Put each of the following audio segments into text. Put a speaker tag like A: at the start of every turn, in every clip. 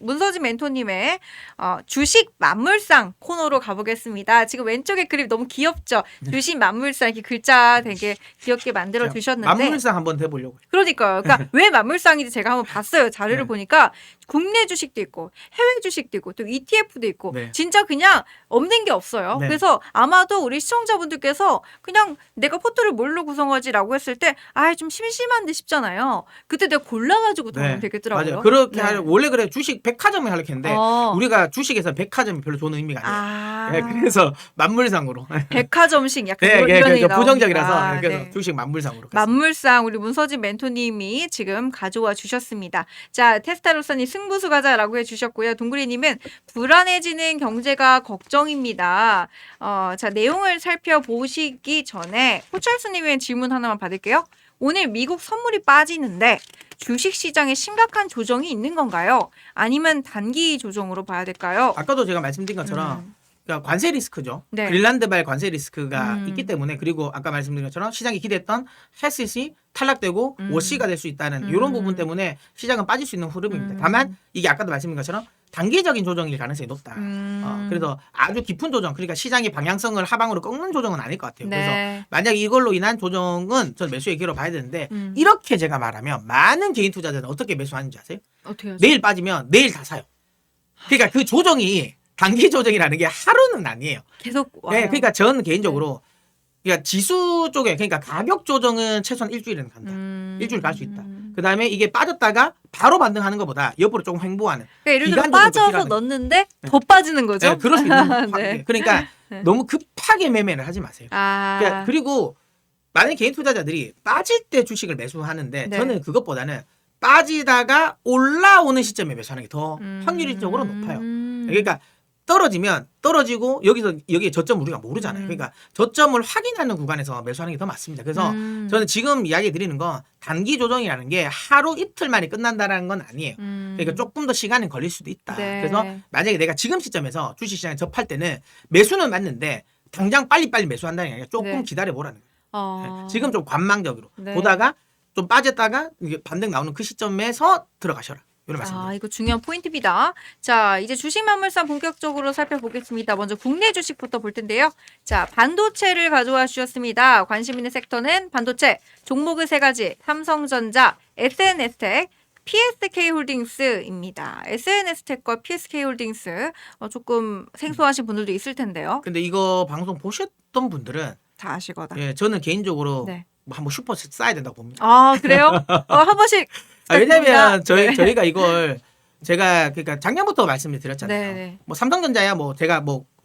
A: 문서진 멘토님의 주식 만물상 코너로 가보겠습니다. 지금 왼쪽에 그림 너무 귀엽죠? 주식 만물상 이렇게 글자 되게 귀엽게 만들어 주셨는데
B: 만물상 한번 해보려고.
A: 그러니까요. 그러니까 왜 만물상인지 제가 한번 봤어요. 자료를
B: 네.
A: 보니까 국내 주식도 있고 해외 주식도 있고 또 ETF도 있고
B: 네.
A: 진짜 그냥 없는 게 없어요.
B: 네.
A: 그래서 아마도 우리 시청자분들께서 그냥 내가 포트를 뭘로 구성하지라고 했을 때 좀 심심한데 싶잖아요. 그때 내가 골라가지고 돈을 되겠더라고요.
B: 맞아요. 그렇게
A: 네.
B: 원래 그래 주식 백화점을 하려고 했는데 우리가 주식에서 백화점이 별로 좋은 의미가 아니에요. 네, 그래서 만물상으로.
A: 백화점식 약간
B: 네,
A: 이런
B: 그러니까
A: 얘기 나오니까.
B: 부정적이라서 그래서
A: 네.
B: 주식 만물상으로.
A: 만물상 우리 문서진 멘토님이 지금 가져와 주셨습니다. 자, 테스타로서님 승부수 가자라고 해주셨고요. 동그리님은 불안해지는 경제가 걱정입니다. 자, 내용을 살펴보시기 전에 호철수님의 질문 하나만 받을게요. 오늘 미국 선물이 빠지는데 주식시장에 심각한 조정이 있는 건가요? 아니면 단기 조정으로 봐야 될까요?
B: 아까도 제가 말씀드린 것처럼 그러니까 관세 리스크죠.
A: 네.
B: 그린란드발 관세 리스크가 있기 때문에 그리고 아까 말씀드린 것처럼 시장이 기대했던 햇빛이 탈락되고 워시가 될 수 있다는 이런 부분 때문에 시장은 빠질 수 있는 흐름입니다. 다만 이게 아까도 말씀드린 것처럼 단기적인 조정일 가능성이 높다. 그래서 아주 깊은 조정, 그러니까 시장의 방향성을 하방으로 꺾는 조정은 아닐 것 같아요.
A: 네.
B: 그래서 만약 이걸로 인한 조정은 전 매수의 기회로 봐야 되는데 이렇게 제가 말하면 많은 개인 투자자들은 어떻게 매수하는지 아세요?
A: 어떻게 하죠?
B: 내일 빠지면 내일 다 사요. 그러니까 그 조정이 단기 조정이라는 게 하루는 아니에요.
A: 계속 와요.
B: 네, 그러니까 저는 개인적으로 그러니까 지수 쪽에 그러니까 가격 조정은 최소한 일주일은 간다. 일주일 갈 수 있다. 그 다음에 이게 빠졌다가 바로 반등하는 것보다 옆으로 조금 횡보하는.
A: 그러니까 예를 들어
B: 기간 조정도
A: 빠져서
B: 필요하다.
A: 넣는데 더 빠지는 거죠?
B: 네, 그럴 수 있는.
A: 네.
B: 그러니까 너무 급하게 매매를 하지 마세요. 그러니까 그리고 많은 개인 투자자들이 빠질 때 주식을 매수하는데
A: 네.
B: 저는 그것보다는 빠지다가 올라오는 시점에 매수하는 게 더 확률적으로 높아요. 그러니까 떨어지면 떨어지고 여기에 저점 우리가 모르잖아요. 그러니까 저점을 확인하는 구간에서 매수하는 게 더 맞습니다. 그래서 저는 지금 이야기 드리는 건 단기 조정이라는 게 하루 이틀 만에 끝난다는 건 아니에요. 그러니까 조금 더 시간이 걸릴 수도 있다.
A: 네.
B: 그래서 만약에 내가 지금 시점에서 주식시장에 접할 때는 매수는 맞는데 당장 빨리빨리 매수한다는 게 아니라 조금
A: 네.
B: 기다려보라는 거예요.
A: 어...
B: 지금 좀 관망적으로
A: 네.
B: 보다가 좀 빠졌다가 이게 반등 나오는 그 시점에서 들어가셔라. 이런 말씀입니다.
A: 이거 중요한 포인트입니다. 자, 이제 주식 만물상 본격적으로 살펴보겠습니다. 먼저 국내 주식부터 볼 텐데요. 자, 반도체를 가져와 주셨습니다. 관심 있는 섹터는 반도체, 종목은 세 가지, 삼성전자, SNS텍, PSK홀딩스입니다. SNS텍과 PSK홀딩스 조금 생소하신 분들도 있을 텐데요.
B: 근데 이거 방송 보셨던 분들은
A: 다 아실 거다.
B: 예, 저는 개인적으로
A: 네.
B: 한번 슈퍼챗 쌓아야 된다고 봅니다.
A: 그래요? 한 번씩
B: 왜냐면
A: 네.
B: 저희가 이걸 제가 그러니까 작년부터 말씀을 드렸잖아요.
A: 네.
B: 뭐 삼성전자야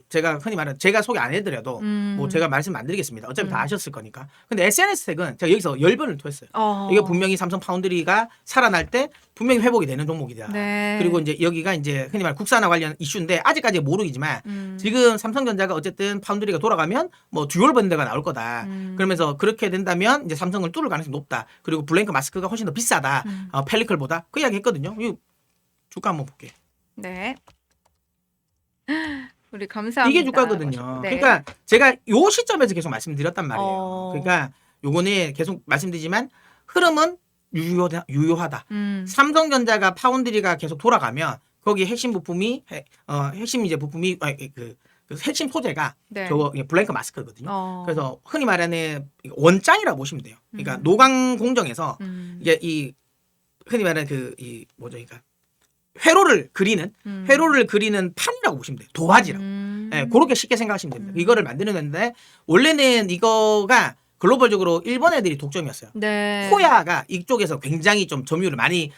B: 제가 흔히 말하는 제가 소개 안 해드려도 뭐 제가 말씀 안 드리겠습니다. 어차피 다 아셨을 거니까. 근데 SNS텍은 제가 여기서 10번을 토했어요. 이게 분명히 삼성 파운드리가 살아날 때 분명히 회복이 되는 종목이다.
A: 네.
B: 그리고 이제 여기가 이제 흔히 말하는 국산화 관련 이슈인데 아직까지 모르겠지만 지금 삼성전자가 어쨌든 파운드리가 돌아가면 뭐 듀얼 밴드가 나올 거다. 그러면서 그렇게 된다면 이제 삼성을 뚫을 가능성이 높다. 그리고 블랭크 마스크가 훨씬 더 비싸다. 펠리클보다 그 이야기 했거든요. 이 주가 한번 볼게요.
A: 네. 우리 감사합니다.
B: 이게 주가거든요.
A: 네.
B: 그러니까 제가 요 시점에서 계속 말씀드렸단 말이에요. 그러니까 요거는 계속 말씀드리지만 흐름은 유효하다. 삼성전자가 파운드리가 계속 돌아가면 거기 핵심 부품이 핵심 이제 부품이 그 핵심 소재가
A: 네.
B: 저거 블랭크 마스크거든요. 그래서 흔히 말하는 원장이라고 보시면 돼요. 그러니까 노광 공정에서 이게 이 흔히 말하는 그러니까 회로를 그리는 판이라고 보시면 돼요. 도화지라고. 네, 그렇게 쉽게 생각하시면 됩니다. 이거를 만드는 건데 원래는 이거가 글로벌적으로 일본 애들이 독점이었어요.
A: 네.
B: 호야가 이쪽에서 굉장히 좀 점유율을 많이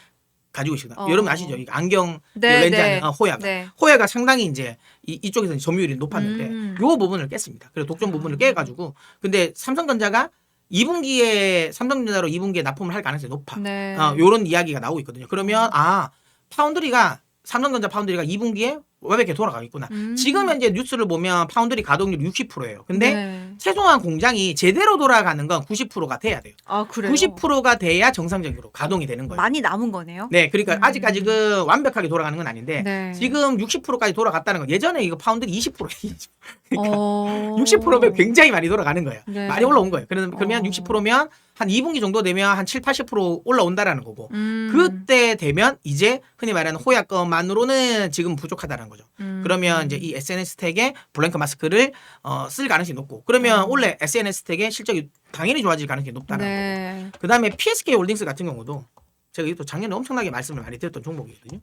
B: 가지고 있습니다. 여러분 아시죠? 이거 안경 렌즈 하는 호야가.
A: 네.
B: 호야가 상당히 이제 이쪽에서 점유율이 높았는데 요 부분을 깼습니다. 그래서 독점 부분을 깨가지고 근데 삼성전자가 2분기에 삼성전자로 2분기에 납품을 할 가능성이 높아.
A: 네.
B: 요런 이야기가 나오고 있거든요. 그러면 삼성전자 파운드리가 2분기에 완벽하게 돌아가겠구나. 지금 현재 뉴스를 보면 파운드리 가동률 60%예요. 근데 최소한 공장이 제대로 돌아가는 건 90%가 돼야 돼요.
A: 그래요?
B: 90%가 돼야 정상적으로 가동이 되는 거예요.
A: 많이 남은 거네요.
B: 네, 그러니까 아직까지 완벽하게 돌아가는 건 아닌데
A: 네.
B: 지금 60%까지 돌아갔다는 건 예전에 이거 파운드리 20%예요. 그러니까 60%면 굉장히 많이 돌아가는 거예요.
A: 네.
B: 많이 올라온 거예요. 그러면 60%면 한 2분기 정도 되면 한 7, 80% 올라온다라는 거고 그때 되면 이제 흔히 말하는 호약건만으로는 지금 부족하다는 거죠. 그러면 이제 이 SNS 택에 블랭크 마스크를 쓸 가능성이 높고 그러면 원래 SNS 택의 실적이 당연히 좋아질 가능성이 높다는
A: 네.
B: 거고 그다음에 PSK 홀딩스 같은 경우도 제가 이것도 작년에 엄청나게 말씀을 많이 드렸던 종목이거든요.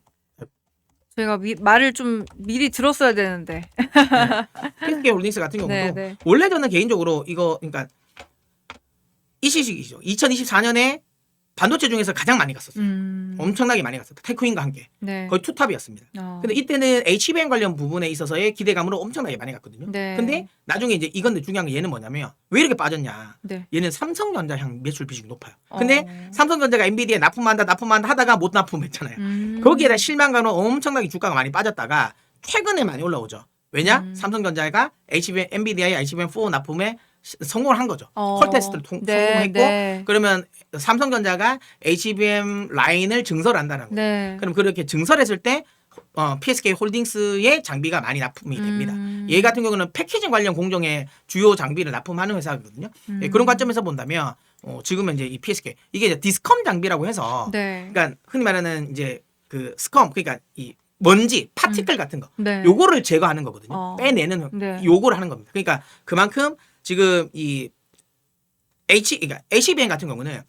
A: 저희가 말을 좀 미리 들었어야 되는데.
B: PSK 홀딩스 같은 경우도
A: 네, 네.
B: 원래 저는 개인적으로 이거 그러니까 이 시기죠. 2024년에 반도체 중에서 가장 많이 갔었어요. 엄청나게 많이 갔었다. 테크윈과 함께
A: 네.
B: 거의 투탑이었습니다. 근데 이때는 HBM 관련 부분에 있어서의 기대감으로 엄청나게 많이 갔거든요.
A: 네.
B: 근데 나중에 이제 이건데 중요한 게 얘는 뭐냐면 왜 이렇게 빠졌냐.
A: 네.
B: 얘는 삼성전자 향 매출 비중이 높아요. 근데 삼성전자가 엔비디아에 납품한다 하다가 못 납품했잖아요. 거기에다 실망감으로 엄청나게 주가가 많이 빠졌다가 최근에 많이 올라오죠. 왜냐? 삼성전자가 엔비디아의 HBM4 납품에 성공을 한 거죠. 콜 테스트를 성공했고
A: 네.
B: 그러면 삼성전자가 HBM 라인을 증설을 한다는 거예요.
A: 네.
B: 그럼 그렇게 증설했을 때 PSK 홀딩스의 장비가 많이 납품이 됩니다. 얘 같은 경우는 패키징 관련 공정에 주요 장비를 납품하는 회사거든요. 예, 그런 관점에서 본다면 지금은 이제 이 PSK 이게 이제 디스컴 장비라고 해서
A: 네.
B: 그러니까 흔히 말하는 이제 그 스컴 그러니까 이 먼지, 파티클 같은 거
A: 네.
B: 요거를 제거하는 거거든요. 빼내는
A: 네.
B: 요거를 하는 겁니다. 그러니까 그만큼 지금 이 그러니까 HBM 같은 경우는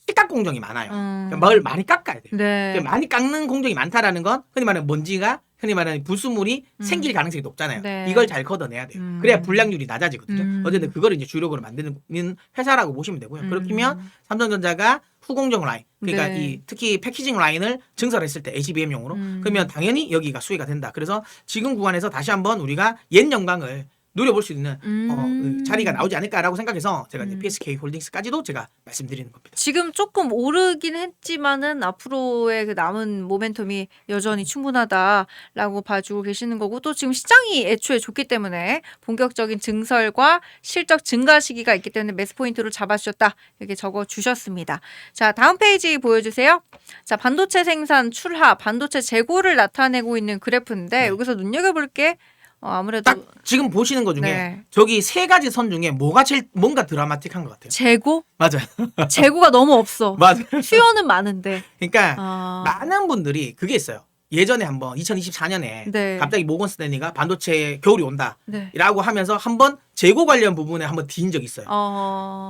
B: 시각 공정이 많아요. 그러니까 뭘 많이 깎아야 돼요.
A: 네.
B: 그러니까 많이 깎는 공정이 많다라는 건 흔히 말하는 먼지가 흔히 말하는 불순물이 생길 가능성이 높잖아요.
A: 네.
B: 이걸 잘 걷어내야 돼요. 그래야 불량률이 낮아지거든요. 어쨌든 그거를 이제 주력으로 만드는 회사라고 보시면 되고요. 그렇다면 삼성전자가 후공정 라인, 그러니까
A: 네.
B: 이 특히 패키징 라인을 증설했을 때 HBM용으로 그러면 당연히 여기가 수혜가 된다. 그래서 지금 구간에서 다시 한번 우리가 옛 영광을 누려볼 수 있는 그 자리가 나오지 않을까라고 생각해서 제가 이제 PSK 홀딩스까지도 제가 말씀드리는 겁니다.
A: 지금 조금 오르긴 했지만은 앞으로의 그 남은 모멘텀이 여전히 충분하다라고 봐주고 계시는 거고 또 지금 시장이 애초에 좋기 때문에 본격적인 증설과 실적 증가 시기가 있기 때문에 매수 포인트로 잡아주셨다 이렇게 적어주셨습니다. 자 다음 페이지 보여주세요. 자 반도체 생산 출하 반도체 재고를 나타내고 있는 그래프인데
B: 네.
A: 여기서 눈여겨볼 게 아무래도
B: 딱 지금 보시는 것 중에
A: 네.
B: 저기 세 가지 선 중에 뭐가 제일 뭔가 드라마틱한 것 같아요.
A: 재고?
B: 맞아요.
A: 재고가 너무 없어.
B: 맞아요.
A: 수요는 많은데.
B: 그러니까
A: 아.
B: 많은 분들이 그게 있어요. 예전에 한번 2024년에
A: 네.
B: 갑자기 모건 스탠리가 반도체 겨울이 온다라고
A: 네.
B: 하면서 한번 재고 관련 부분에 한번 뒤인 적이 있어요.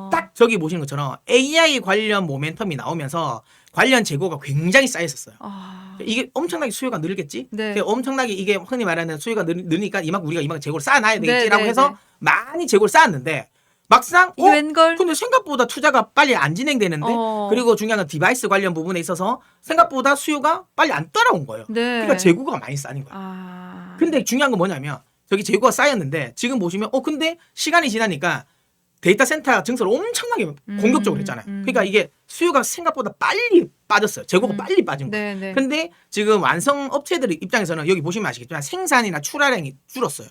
B: 딱 저기 보시는 것처럼 AI 관련 모멘텀이 나오면서 관련 재고가 굉장히 쌓였었어요. 이게 엄청나게 수요가 늘겠지.
A: 네.
B: 엄청나게 이게 흔히 말하는 수요가 늘으니까 우리가 이만큼 재고를 쌓아놔야 되겠지라고
A: 네,
B: 해서
A: 네.
B: 많이 재고를 쌓았는데 막상
A: 이게 웬걸?
B: 근데 생각보다 투자가 빨리 안 진행되는데 그리고 중요한 건 디바이스 관련 부분에 있어서 생각보다 수요가 빨리 안 따라온 거예요.
A: 네.
B: 그러니까 재고가 많이 쌓인 거예요. 근데 중요한 건 뭐냐면 저기 재고가 쌓였는데 지금 보시면 근데 시간이 지나니까 데이터 센터 증설 엄청나게 공격적으로 했잖아요. 그러니까 이게 수요가 생각보다 빨리 빠졌어요. 재고가 빨리 빠진 거예요.
A: 네, 네.
B: 근데 지금 완성 업체들 입장에서는 여기 보시면 아시겠지만 생산이나 출하량이 줄었어요.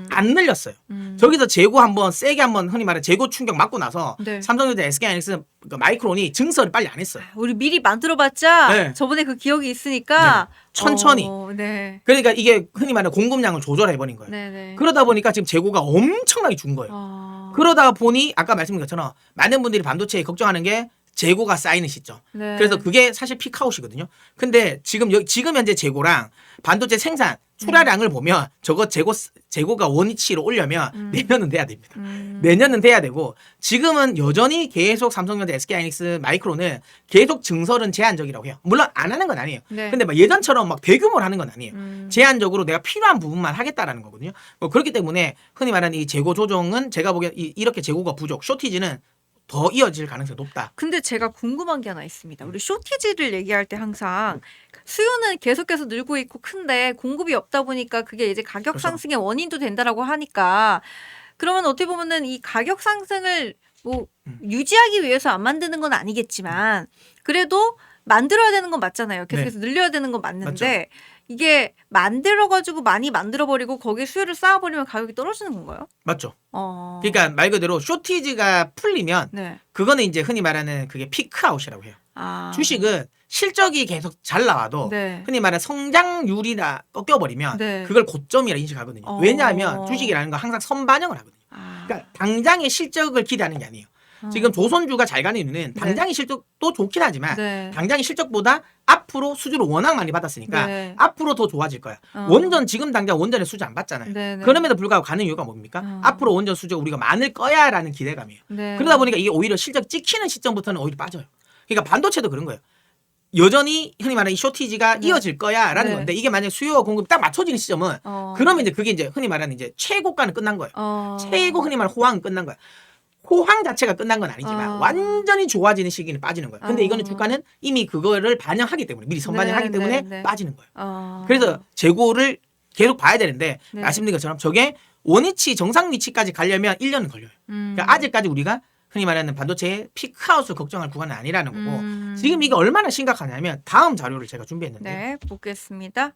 B: 안 늘렸어요. 저기서 재고 한번 세게 한번 흔히 말해 재고 충격 맞고 나서
A: 네.
B: 삼성전자, SK하이닉스, 마이크론이 증설을 빨리 안 했어요.
A: 우리 미리 만들어봤자
B: 네.
A: 저번에 그 기억이 있으니까
B: 천천히.
A: 네.
B: 그러니까 이게 흔히 말하는 공급량을 조절해버린 거예요.
A: 네, 네.
B: 그러다 보니까 지금 재고가 엄청나게 준 거예요. 그러다 보니 아까 말씀드린 것처럼 많은 분들이 반도체에 걱정하는 게 재고가 쌓이는 시점.
A: 네.
B: 그래서 그게 사실 피크아웃이거든요. 근데 지금 현재 재고랑 반도체 생산 출하량을 보면 저거 재고가 원위치로 오려면 내년은 돼야 됩니다. 내년은 돼야 되고 지금은 여전히 계속 삼성전자, SK하이닉스, 마이크론은 계속 증설은 제한적이라고 해요. 물론 안 하는 건 아니에요.
A: 네.
B: 근데 막 예전처럼 막 대규모로 하는 건 아니에요. 제한적으로 내가 필요한 부분만 하겠다라는 거거든요. 그렇기 때문에 흔히 말하는 이 재고 조정은 제가 보기엔 이렇게 재고가 부족, 쇼티지는 더 이어질 가능성이 높다.
A: 근데 제가 궁금한 게 하나 있습니다. 우리 쇼티지를 얘기할 때 항상 수요는 계속해서 늘고 있고 큰데 공급이 없다 보니까 그게 이제 가격
B: 그렇죠.
A: 상승의 원인도 된다라고 하니까 그러면 어떻게 보면은 이 가격 상승을 뭐 유지하기 위해서 안 만드는 건 아니겠지만 그래도 만들어야 되는 건 맞잖아요. 계속해서 늘려야 되는 건 맞는데 이게 만들어가지고 많이 만들어버리고 거기에 수요를 쌓아버리면 가격이 떨어지는 건가요?
B: 맞죠. 그러니까 말 그대로 쇼티지가 풀리면
A: 네.
B: 그거는 이제 흔히 말하는 그게 피크아웃이라고 해요. 주식은 실적이 계속 잘 나와도
A: 네.
B: 흔히 말하는 성장률이나 꺾여버리면
A: 네.
B: 그걸 고점이라 인식하거든요. 왜냐하면 주식이라는 건 항상 선반영을 하거든요. 그러니까 당장의 실적을 기대하는 게 아니에요. 지금 조선주가 잘 가는 이유는 당장의 실적도 좋긴 하지만
A: 네.
B: 당장의 실적보다 앞으로 수주를 워낙 많이 받았으니까
A: 네.
B: 앞으로 더 좋아질 거야. 원전 지금 당장 원전의 수주 안 받잖아요.
A: 네, 네.
B: 그럼에도 불구하고 가는 이유가 뭡니까? 앞으로 원전 수주가 우리가 많을 거야라는 기대감이에요.
A: 네.
B: 그러다 보니까 이게 오히려 실적 찍히는 시점부터는 오히려 빠져요. 그러니까 반도체도 그런 거예요. 여전히 흔히 말하는 이 쇼티지가
A: 네.
B: 이어질 거야라는
A: 네.
B: 건데 이게 만약 수요와 공급 딱 맞춰지는 시점은 그러면 이제 그게 이제 흔히 말하는 이제 최고가는 끝난 거예요. 최고 흔히 말하는 호황은 끝난 거야. 호황 자체가 끝난 건 아니지만 완전히 좋아지는 시기는 빠지는 거예요. 근데 이거는 주가는 이미 그거를 반영하기 때문에 미리 선반영하기
A: 네,
B: 때문에
A: 네, 네.
B: 빠지는 거예요. 그래서 재고를 계속 봐야 되는데
A: 네.
B: 말씀드린 것처럼 저게 원위치 정상 위치까지 가려면 1년은 걸려요. 그러니까 아직까지 우리가 흔히 말하는 반도체의 피크아웃을 걱정할 구간은 아니라는 거고 지금 이게 얼마나 심각하냐면 다음 자료를 제가 준비했는데
A: 네, 보겠습니다.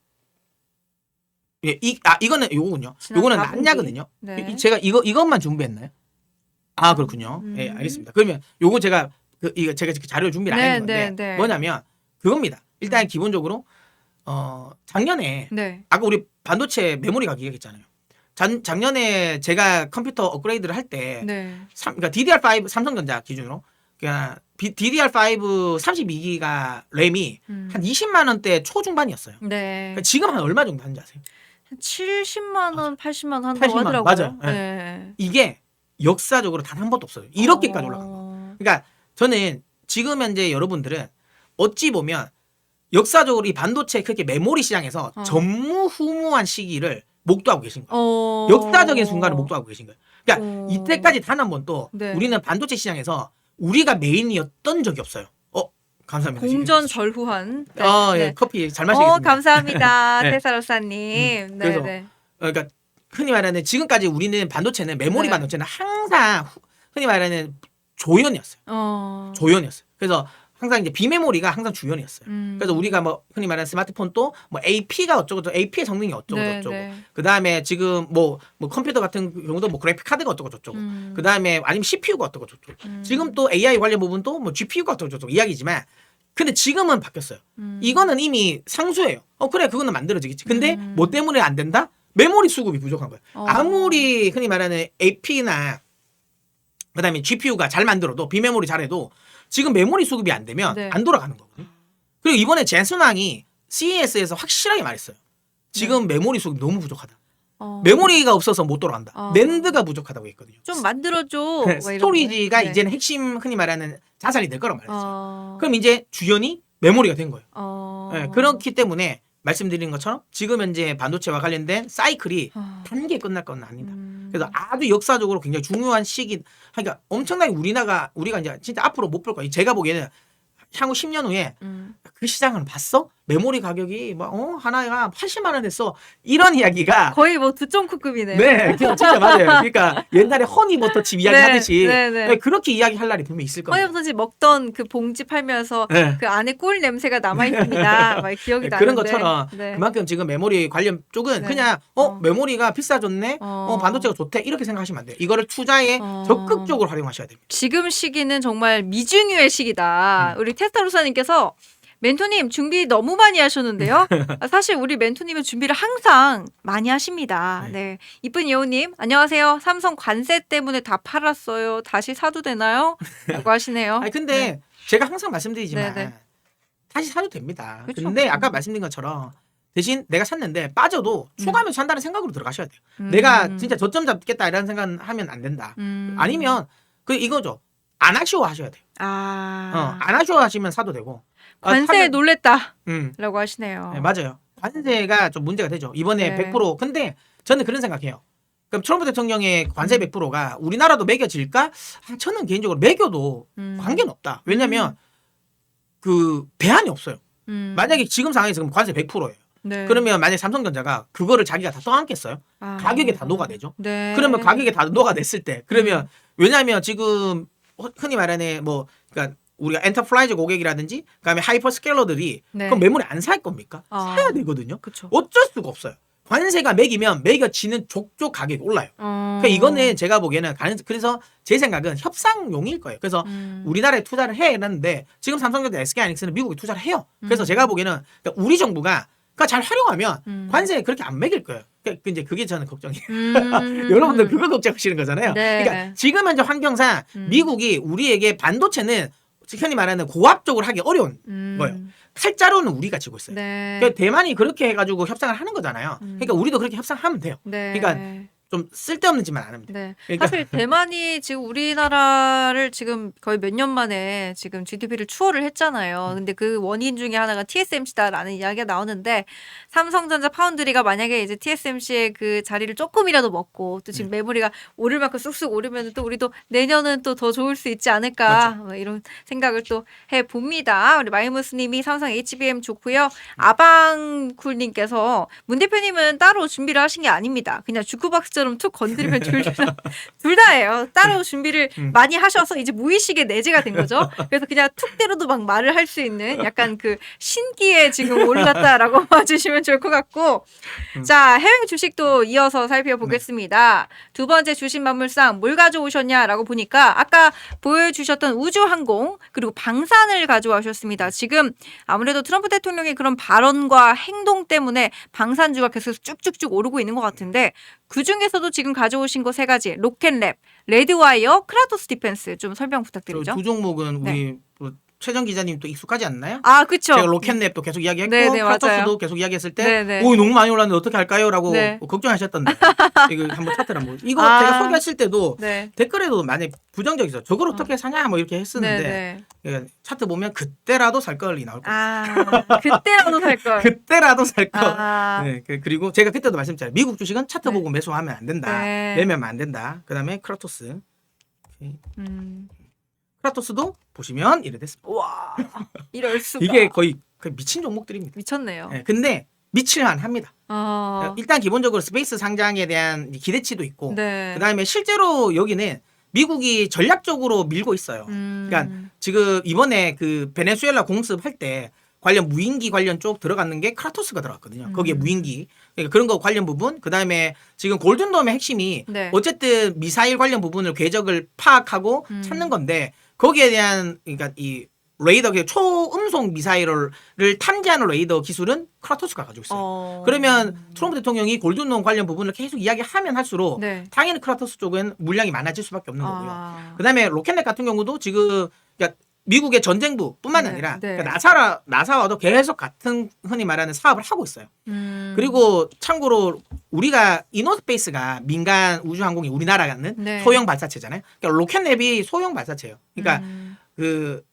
B: 예, 이거는 요거군요.
A: 지난
B: 요거는
A: 4분기.
B: 난야거든요.
A: 네.
B: 제가 이것만 준비했나요? 아 그렇군요. 예, 알겠습니다. 그러면 요거 제가 이거 제가 자료 준비를 안
A: 네,
B: 했는데
A: 네, 네.
B: 뭐냐면 그겁니다. 일단 기본적으로 작년에
A: 네.
B: 아까 우리 반도체 메모리 가격 얘기했잖아요. 작년에 제가 컴퓨터 업그레이드를 할 때
A: 네.
B: 그러니까 DDR5 삼성전자 기준으로 그러니까 DDR5 32기가 램이 한 20만 원대 초중반이었어요.
A: 네.
B: 그러니까 지금 한 얼마 정도 하는지 아세요?
A: 한 70만 원, 80만 원 한다고
B: 80만 원,
A: 하더라고요.
B: 맞아요. 네.
A: 네.
B: 이게 역사적으로 단 한 번도 없어요. 이렇게까지 올라간 거예요. 그러니까 저는 지금 현재 여러분들은 어찌 보면 역사적으로 이 반도체 그렇게 메모리 시장에서 전무후무한 시기를 목도하고 계신 거예요. 역사적인 순간을 목도하고 계신 거예요. 그러니까 이때까지 단 한 번도
A: 네.
B: 우리는 반도체 시장에서 우리가 메인이었던 적이 없어요. 감사합니다.
A: 공전 절후한. 네.
B: 예,
A: 네.
B: 커피 잘 마시겠습니다.
A: 감사합니다.
B: 네.
A: 테사로사님. 네,
B: 그래서
A: 네.
B: 그러니까 흔히 말하는 지금까지 우리는 반도체는 메모리
A: 네.
B: 반도체는 항상 흔히 말하는 조연이었어요. 조연이었어요. 그래서 항상 이제 비메모리가 항상 주연이었어요. 그래서 우리가 뭐 흔히 말하는 스마트폰도 뭐 AP가 어쩌고 저쩌고 AP의 성능이 어쩌고
A: 네,
B: 저쩌고
A: 네.
B: 그 다음에 지금 뭐 컴퓨터 같은 경우도 뭐 그래픽 카드가 어쩌고 저쩌고 그 다음에 아니면 CPU가 어쩌고 저쩌고 지금 또 AI 관련 부분도 뭐 GPU가 어쩌고 저쩌고 이야기지만 근데 지금은 바뀌었어요. 이거는 이미 상수예요. 그래 그거는 만들어지겠지. 근데 뭐 때문에 안 된다? 메모리 수급이 부족한 거예요. 아무리 흔히 말하는 AP나 그다음에 GPU가 잘 만들어도 비메모리 잘해도 지금 메모리 수급이 안 되면
A: 네.
B: 안 돌아가는 거거든요. 그리고 이번에 젠슨왕이 CES에서 확실하게 말했어요. 지금 메모리 수급이 너무 부족하다. 메모리가 없어서 못 돌아간다. 낸드가 부족하다고 했거든요.
A: 좀 만들어줘. 막 이런
B: 스토리지가
A: 거예요. 네.
B: 이제는 핵심 흔히 말하는 자산이 될 거라고 말했어요.
A: 어.
B: 그럼 이제 주연이 메모리가 된 거예요.
A: 어.
B: 네, 그렇기 때문에 말씀드린 것처럼 지금 현재 반도체와 관련된 사이클이 단계 끝날 건 아니다. 그래서 아주 역사적으로 굉장히 중요한 시기. 그러니까 엄청나게 우리가 이제 진짜 앞으로 못 볼 거야. 제가 보기에는 향후 10년 후에 그 시장을 봤어? 메모리 가격이 뭐 하나가 80만 원 됐어. 이런 이야기가
A: 거의 뭐 2.9급이네요.
B: 네, 진짜 맞아요. 그러니까 옛날에 허니버터칩 이야기
A: 네,
B: 하듯이
A: 네, 네.
B: 그렇게 이야기할 날이 분명히 있을 겁니다.
A: 허니버터칩 먹던 그 봉지 팔면서
B: 네.
A: 그 안에 꿀 냄새가 남아 있습니다. 막 기억이 나는데.
B: 그런 것처럼
A: 네.
B: 그만큼 지금 메모리 관련 쪽은
A: 네.
B: 그냥 메모리가 비싸졌네, 반도체가 좋대 이렇게 생각하시면 안 돼요. 이거를 투자에
A: 어.
B: 적극적으로 활용하셔야 됩니다.
A: 지금 시기는 정말 미중유의 시기다. 우리 테스타로사님께서 멘토님 준비 너무 많이 하셨는데요. 사실 우리 멘토님은 준비를 항상 많이 하십니다. 네. 이쁜 여우님 안녕하세요. 삼성 관세 때문에 다 팔았어요. 다시 사도 되나요? 라고 하시네요.
B: 아니 근데
A: 네.
B: 제가 항상 말씀드리지만
A: 네, 네.
B: 다시 사도 됩니다.
A: 그쵸.
B: 근데 아까 말씀드린 것처럼 대신 내가 샀는데 빠져도 추가하면 산다는 생각으로 들어가셔야 돼요. 내가 진짜 저점 잡겠다 이런 생각은 하면 안 된다. 아니면 이거죠. 안 아쉬워하셔야 돼요. 안 아쉬워하시면 사도 되고.
A: 관세에 놀랬다.
B: 음.
A: 라고 하시네요.
B: 네, 맞아요. 관세가 좀 문제가 되죠. 이번에
A: 네.
B: 100%. 근데 저는 그런 생각해요. 그럼 트럼프 대통령의 관세 100%가 우리나라도 매겨질까? 저는 개인적으로 매겨도 관계는 없다. 왜냐면 그 배안이 없어요. 만약에 지금 상황에서 그럼 관세 100%예요.
A: 네.
B: 그러면 만약에 삼성전자가 그거를 자기가 다 떠안겠어요? 가격에 다 녹아내죠.
A: 네.
B: 그러면 가격에 다 녹아냈을 때 그러면 왜냐하면 지금 흔히 말하는 뭐 그러니까 우리가 엔터프라이즈 고객이라든지 그다음에 하이퍼스케일러들이
A: 네.
B: 그럼 메모리 안 살 겁니까?
A: 아.
B: 사야 되거든요.
A: 그쵸.
B: 어쩔 수가 없어요. 관세가 매기면 매겨지는 족족 가격이 올라요. 그러니까 이거는 제가 보기에는 그래서 제 생각은 협상용일 거예요. 그래서 우리나라에 투자를 해야 하는데 지금 삼성전자, SK하이닉스는 미국에 투자를 해요. 그래서 제가 보기에는 그러니까 우리 정부가 잘 활용하면 관세 그렇게 안 매길 거예요. 그러니까 이제 그게 저는 걱정이에요. 여러분들 그거 걱정하시는 거잖아요.
A: 네.
B: 그러니까 지금 현재 환경상 미국이 우리에게 반도체는 흔히 말하는 고압적으로 하기 어려운 거예요. 칼자루는 우리가 쥐고 있어요.
A: 네.
B: 그러니까 대만이 그렇게 해가지고 협상을 하는 거잖아요. 그러니까 우리도 그렇게 협상하면 돼요.
A: 네.
B: 그러니까 좀 쓸데없는 짓만 안 합니다.
A: 네.
B: 그러니까
A: 사실 대만이 지금 우리나라를 지금 거의 몇 년 만에 지금 GDP를 추월을 했잖아요. 근데 그 원인 중에 하나가 TSMC다라는 이야기가 나오는데 삼성전자 파운드리가 만약에 이제 TSMC의 그 자리를 조금이라도 먹고 또 지금 메모리가 오를 만큼 쑥쑥 오르면 또 우리도 내년은 또 더 좋을 수 있지 않을까 뭐 이런 생각을 또 해봅니다. 우리 마이무스님이 삼성 HBM 좋고요. 아방쿨님께서 문 대표님은 따로 준비를 하신 게 아닙니다. 그냥 주크박스처럼 툭 건드리면 둘 다예요. 따로 준비를 많이 하셔서 이제 무의식의 내재가 된 거죠. 그래서 그냥 툭 때려도 막 말을 할 수 있는 약간 그 신기에 지금 올랐다라고 봐주시면 좋을 것 같고 자 해외 주식도 이어서 살펴보겠습니다. 두 번째 주식 만물상 뭘 가져오셨냐라고 보니까 아까 보여주셨던 우주항공 그리고 방산을 가져와셨습니다. 지금 아무래도 트럼프 대통령의 그런 발언과 행동 때문에 방산주가 계속 쭉쭉쭉 오르고 있는 것 같은데 그중에서도 지금 가져오신 거 세 가지 로켓랩, 레드와이어, 크라토스 디펜스 좀 설명 부탁드리죠.
B: 두 종목은 우리
A: 네.
B: 최정 기자님 또 익숙하지 않나요?
A: 아 그렇죠.
B: 제가 로켓랩도 계속 이야기했고
A: 네네,
B: 크라토스도
A: 맞아요.
B: 계속 이야기했을 때
A: 네네.
B: 오 너무 많이 올랐는데 어떻게 할까요?라고
A: 네.
B: 걱정하셨던데 이거 한번 차트를 한번 이거
A: 아.
B: 제가 소개하실 때도
A: 네.
B: 댓글에도 많이 부정적이죠. 저걸 어떻게 사냐 뭐 이렇게 했었는데
A: 네네.
B: 그러니까 차트 보면 그때라도 살 걸이 나올 거예요.
A: 아 그때라도 살 걸.
B: 그때라도 살 거.
A: 아.
B: 네, 그리고 제가 그때도 말씀드렸잖아요. 미국 주식은 차트
A: 네.
B: 보고 매수하면 안 된다.
A: 네.
B: 매매하면 안 된다. 그다음에 크라토스.
A: 음.
B: 크라토스도 보시면 이래 됐습니다.
A: 와 이럴 수가.
B: 이게 거의 미친 종목들입니다.
A: 미쳤네요.
B: 네, 근데 미칠만 합니다.
A: 아.
B: 일단 기본적으로 스페이스 상장에 대한 기대치도 있고
A: 네.
B: 그다음에 실제로 여기는 미국이 전략적으로 밀고 있어요. 그러니까 지금 이번에 그 베네수엘라 공습할 때 관련 무인기 관련 쪽 들어갔는 게 크라토스가 들어갔거든요. 거기에 무인기 그러니까 그런 거 관련 부분 그다음에 지금 골든돔의 핵심이
A: 네.
B: 어쨌든 미사일 관련 부분을 궤적을 파악하고 찾는 건데 거기에 대한 그러니까 이 레이더 초음속 미사일을 탐지하는 레이더 기술은 크라토스가 가지고 있어요. 그러면 트럼프 대통령이 골든돔 관련 부분을 계속 이야기하면 할수록
A: 네.
B: 당연히 크라토스 쪽은 물량이 많아질 수밖에 없는 거고요.
A: 아.
B: 그다음에 로켓넷 같은 경우도 지금 그러니까 미국의 전쟁부뿐만
A: 네,
B: 아니라
A: 네.
B: 그러니까 나사와도 계속 같은 흔히 말하는 사업을 하고 있어요. 그리고 참고로 우리가 이노스페이스가 민간 우주항공이 우리나라 갖는
A: 네.
B: 소형 발사체잖아요. 그러니까 로켓넷이 소형 발사체예요. 그러니까 그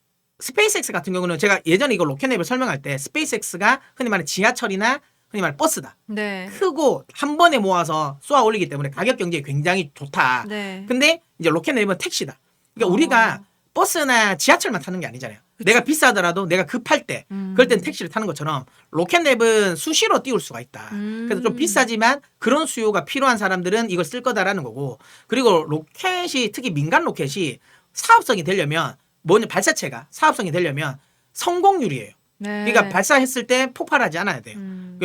B: 스페이스X 같은 경우는 제가 예전에 이거 로켓넷을 설명할 때 스페이스X가 흔히 말하는 지하철이나 흔히 말하는 버스다.
A: 네.
B: 크고 한 번에 모아서 쏘아 올리기 때문에 가격 경쟁이 굉장히 좋다.
A: 네.
B: 근데 이제 로켓넷은 택시다. 그러니까 우리가 버스나 지하철만 타는 게 아니잖아요. 내가 비싸더라도 내가 급할 때 그럴 땐 택시를 타는 것처럼 로켓랩은 수시로 띄울 수가 있다. 그래서 좀 비싸지만 그런 수요가 필요한 사람들은 이걸 쓸 거다라는 거고 그리고 로켓이 특히 민간 로켓이 사업성이 되려면 뭐냐 발사체가 사업성이 되려면 성공률이에요.
A: 네.
B: 그러니까 발사했을 때 폭발하지 않아야 돼요.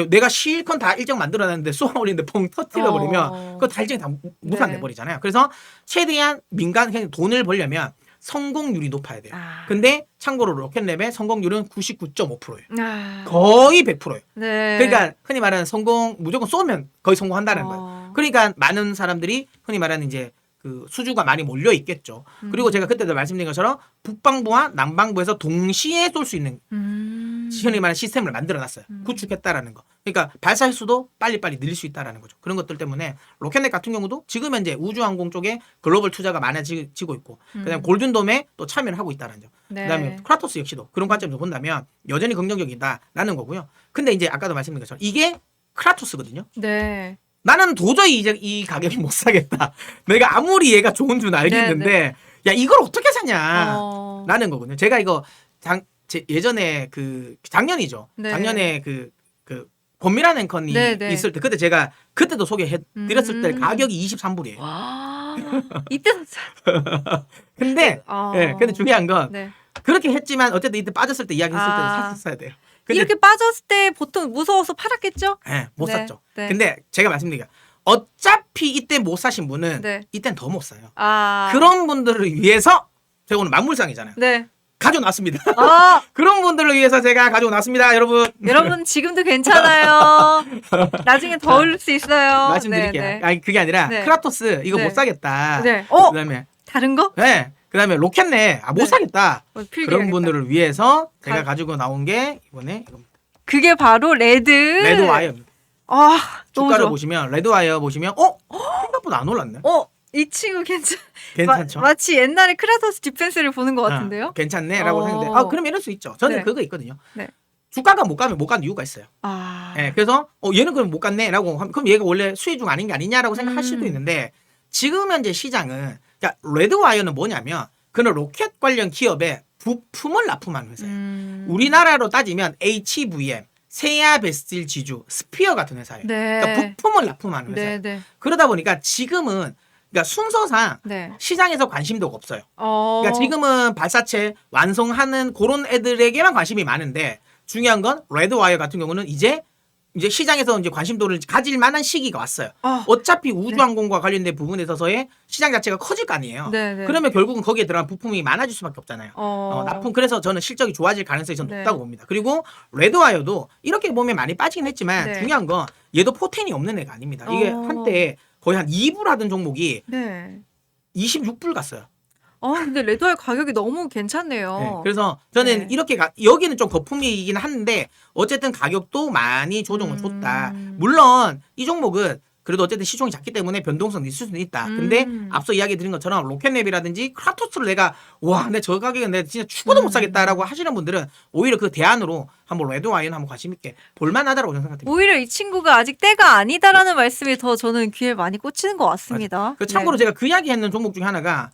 B: 내가 실컷 다 일정 만들어놨는데 쏘아 올리는데 펑 터뜨려 버리면 그거 다 일정이 다 무산돼
A: 네.
B: 버리잖아요. 그래서 최대한 민간 그냥 돈을 벌려면 성공률이 높아야 돼요.
A: 아.
B: 근데 참고로 로켓랩의 성공률은 99.5%예요.
A: 아.
B: 거의 100%예요.
A: 네.
B: 그러니까 흔히 말하는 성공 무조건 쏘면 거의 성공한다는 거예요. 그러니까 많은 사람들이 흔히 말하는 이제 그 수주가 많이 몰려 있겠죠. 그리고 제가 그때도 말씀드린 것처럼 북방부와 남방부에서 동시에 쏠 수 있는 흔히 말하는 시스템을 만들어놨어요. 구축했다라는 거. 그러니까 발사 횟수도 빨리빨리 늘릴 수 있다라는 거죠. 그런 것들 때문에 로켓넷 같은 경우도 지금 현재 우주항공 쪽에 글로벌 투자가 많아지고 있고 그다음에 골든돔에 또 참여를 하고 있다는 점.
A: 네.
B: 그다음에 크라토스 역시도 그런 관점에서 본다면 여전히 긍정적이다라는 거고요. 근데 이제 아까도 말씀드린 것처럼 이게 크라토스거든요.
A: 네.
B: 나는 도저히 이제 이 가격이 못 사겠다. 내가 아무리 얘가 좋은 줄 알겠는데 야 이걸 어떻게 사냐 라는 거거든요. 제가 이거 예전에 그 작년이죠.
A: 네.
B: 작년에 그 권미란 앵커니
A: 네, 네.
B: 있을 때 그때 제가 그때도 소개해 드렸을 때 가격이 23불이에요.
A: 와. 이때
B: 근데 예, 근데 중요한 건
A: 네.
B: 그렇게 했지만 어쨌든 이때 빠졌을 때 이야기했을 때도
A: 아.
B: 샀어야 돼요. 근데
A: 이렇게 빠졌을 때 보통 무서워서 팔았겠죠?
B: 네, 못
A: 네,
B: 샀죠.
A: 네.
B: 근데 제가 말씀드릴게요. 어차피 이때 못 사신 분은
A: 네.
B: 이때는 더 못 사요.
A: 아.
B: 그런 분들을 위해서 제가 오늘 만물상이잖아요.
A: 네.
B: 가져놨습니다.
A: 아,
B: 그런 분들을 위해서 제가 가져놨습니다, 여러분.
A: 여러분 지금도 괜찮아요. 나중에 더 오를 수 있어요.
B: 말씀드릴게요.
A: 네, 네.
B: 아니 그게 아니라
A: 네.
B: 크라토스 이거
A: 네.
B: 못 사겠다.
A: 네.
B: 그다음에
A: 다른 거?
B: 그다음에 로켓네 못
A: 네.
B: 사겠다.
A: 필기
B: 그런
A: 해야겠다.
B: 분들을 위해서 제가
A: 가-
B: 가지고 나온 게 이번에
A: 그게 바로 레드.
B: 레드 와이어입니다.
A: 아, 너무
B: 주가를
A: 좋아.
B: 보시면 레드 와이어 보시면 생각보다 안 올랐네.
A: 이 친구
B: 괜찮죠?
A: 마치 옛날에 크라토스 디펜스를 보는 것 같은데요?
B: 괜찮네라고 했는데 그럼 이럴 수 있죠. 저는
A: 네.
B: 그거 있거든요.
A: 네.
B: 주가가 못 가면 못 가는 이유가 있어요.
A: 아.
B: 예, 그래서 얘는 그럼 못 갔네라고 하면 그럼 얘가 원래 수혜 중 아닌 게 아니냐라고 생각할 수도 있는데 지금 현재 시장은 그러니까 레드 와이어는 뭐냐면 그는 로켓 관련 기업의 부품을 납품하는 회사예요. 우리나라로 따지면 HVM, 세야 베스틸 지주, 스피어 같은 회사예요.
A: 네.
B: 그러니까 부품을 납품하는 회사예요.
A: 네, 네.
B: 그러다 보니까 지금은 그러니까 순서상
A: 네.
B: 시장에서 관심도가 없어요. 그러니까 지금은 발사체 완성하는 그런 애들에게만 관심이 많은데 중요한 건 레드와이어 같은 경우는 이제 시장에서 이제 관심도를 가질 만한 시기가 왔어요. 어차피 우주항공과 관련된 부분에 있어서의 시장 자체가 커질 거 아니에요.
A: 네, 네.
B: 그러면 결국은 거기에 들어간 부품이 많아질 수밖에 없잖아요. 납품 그래서 저는 실적이 좋아질 가능성이 전
A: 네.
B: 높다고 봅니다. 그리고 레드와이어도 이렇게 보면 많이 빠지긴 했지만
A: 네.
B: 중요한 건 얘도 포텐이 없는 애가 아닙니다. 이게 한때 거의 한 2불 하던 종목이
A: 네.
B: 26불 갔어요.
A: 근데 레드와이어 가격이 너무 괜찮네요.
B: 네, 그래서 저는
A: 네.
B: 이렇게 여기는 좀 거품이긴 한데 어쨌든 가격도 많이 조정을 줬다.
A: 음.
B: 물론 이 종목은 그래도 어쨌든 시총이 작기 때문에 변동성이 있을 수는 있다. 근데
A: 음.
B: 앞서 이야기 드린 것처럼 로켓랩이라든지 크라토스를 내가 근데 저 가격은 내가 진짜 죽어도 못 사겠다라고 하시는 분들은 오히려 그 대안으로 한번 레드와이어는 한번 관심 있게 볼만하다라고 저는 생각합니다.
A: 오히려 이 친구가 아직 때가 아니다라는 말씀이 더 저는 귀에 많이 꽂히는 것 같습니다.
B: 참고로
A: 네.
B: 제가 그 이야기했는 종목 중에 하나가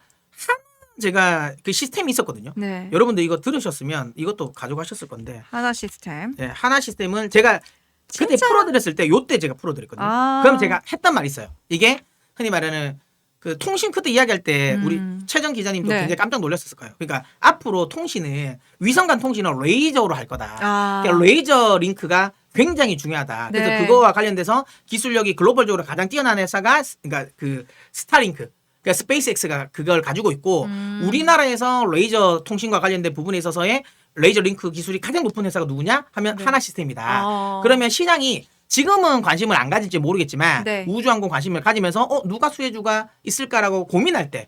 B: 제가 그 시스템이 있었거든요.
A: 네.
B: 여러분들 이거 들으셨으면 이것도 가져가셨을 건데
A: 하나 시스템.
B: 네, 하나 시스템은 제가 그때 풀어드렸을 때 요때 제가 풀어드렸거든요. 그럼 제가 했던 말이 있어요. 이게 흔히 말하는 그 통신 그때 이야기할 때 우리 최정 기자님도
A: 네.
B: 굉장히 깜짝 놀랐을 거예요. 그러니까 앞으로 통신은 위성 간 통신은 레이저로 할 거다. 그러니까 레이저 링크가 굉장히 중요하다. 그래서
A: 네.
B: 그거와 관련돼서 기술력이 글로벌적으로 가장 뛰어난 회사가 그러니까 그 스타링크. 그러니까 스페이스X가 그걸 가지고 있고 우리나라에서 레이저 통신과 관련된 부분에 있어서의 레이저 링크 기술이 가장 높은 회사가 누구냐 하면
A: 네.
B: 하나 시스템이다. 그러면 시장이 지금은 관심을 안 가질지 모르겠지만
A: 네.
B: 우주항공 관심을 가지면서 누가 수혜주가 있을까라고 고민할 때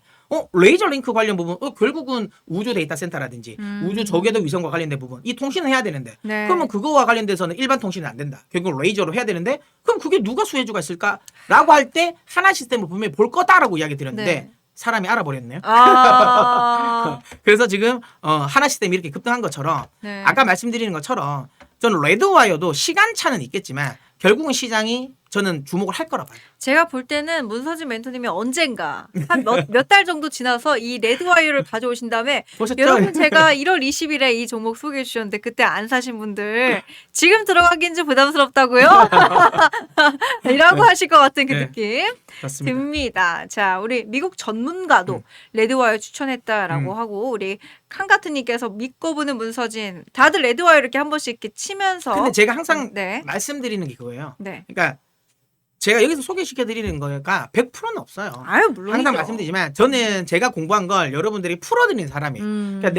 B: 레이저 링크 관련 부분 결국은 우주 데이터 센터라든지 우주 저궤도 위성과 관련된 부분 이 통신을 해야 되는데
A: 네.
B: 그러면 그거와 관련돼서는 일반 통신은 안 된다. 결국 레이저로 해야 되는데 그럼 그게 누가 수혜주가 있을까라고 할 때 하나 시스템을 분명히 볼 거다라고 이야기 드렸는데
A: 네.
B: 사람이 알아버렸네요.
A: 아.
B: 그래서 지금 하나 시스템이 이렇게 급등한 것처럼
A: 네.
B: 아까 말씀드리는 것처럼 저는 레드와이어도 시간차는 있겠지만 결국은 시장이 저는 주목을 할 거라 봐요.
A: 제가 볼 때는 문서진 멘토님이 언젠가 한 몇 달 정도 지나서 이 레드와이어를 가져오신 다음에
B: 보셨죠?
A: 여러분 제가 1월 20일에 이 종목 소개해 주셨는데 그때 안 사신 분들 지금 들어가긴 좀 부담스럽다고요? 이라고 하실 것 같은 그
B: 네.
A: 느낌
B: 그렇습니다.
A: 듭니다. 자, 우리 미국 전문가도 레드와이어 추천했다라고 하고 우리 칸가트님께서 믿고 보는 문서진 다들 레드와이어 이렇게 한 번씩 이렇게 치면서
B: 근데 제가 항상
A: 네.
B: 말씀드리는 게 그거예요.
A: 네.
B: 그러니까 제가 여기서 소개시켜 드리는 거가 100%는 없어요.
A: 아유, 물론이죠.
B: 항상 말씀드리지만 저는 제가 공부한 걸 여러분들이 풀어드리는 사람이에요. 그러니까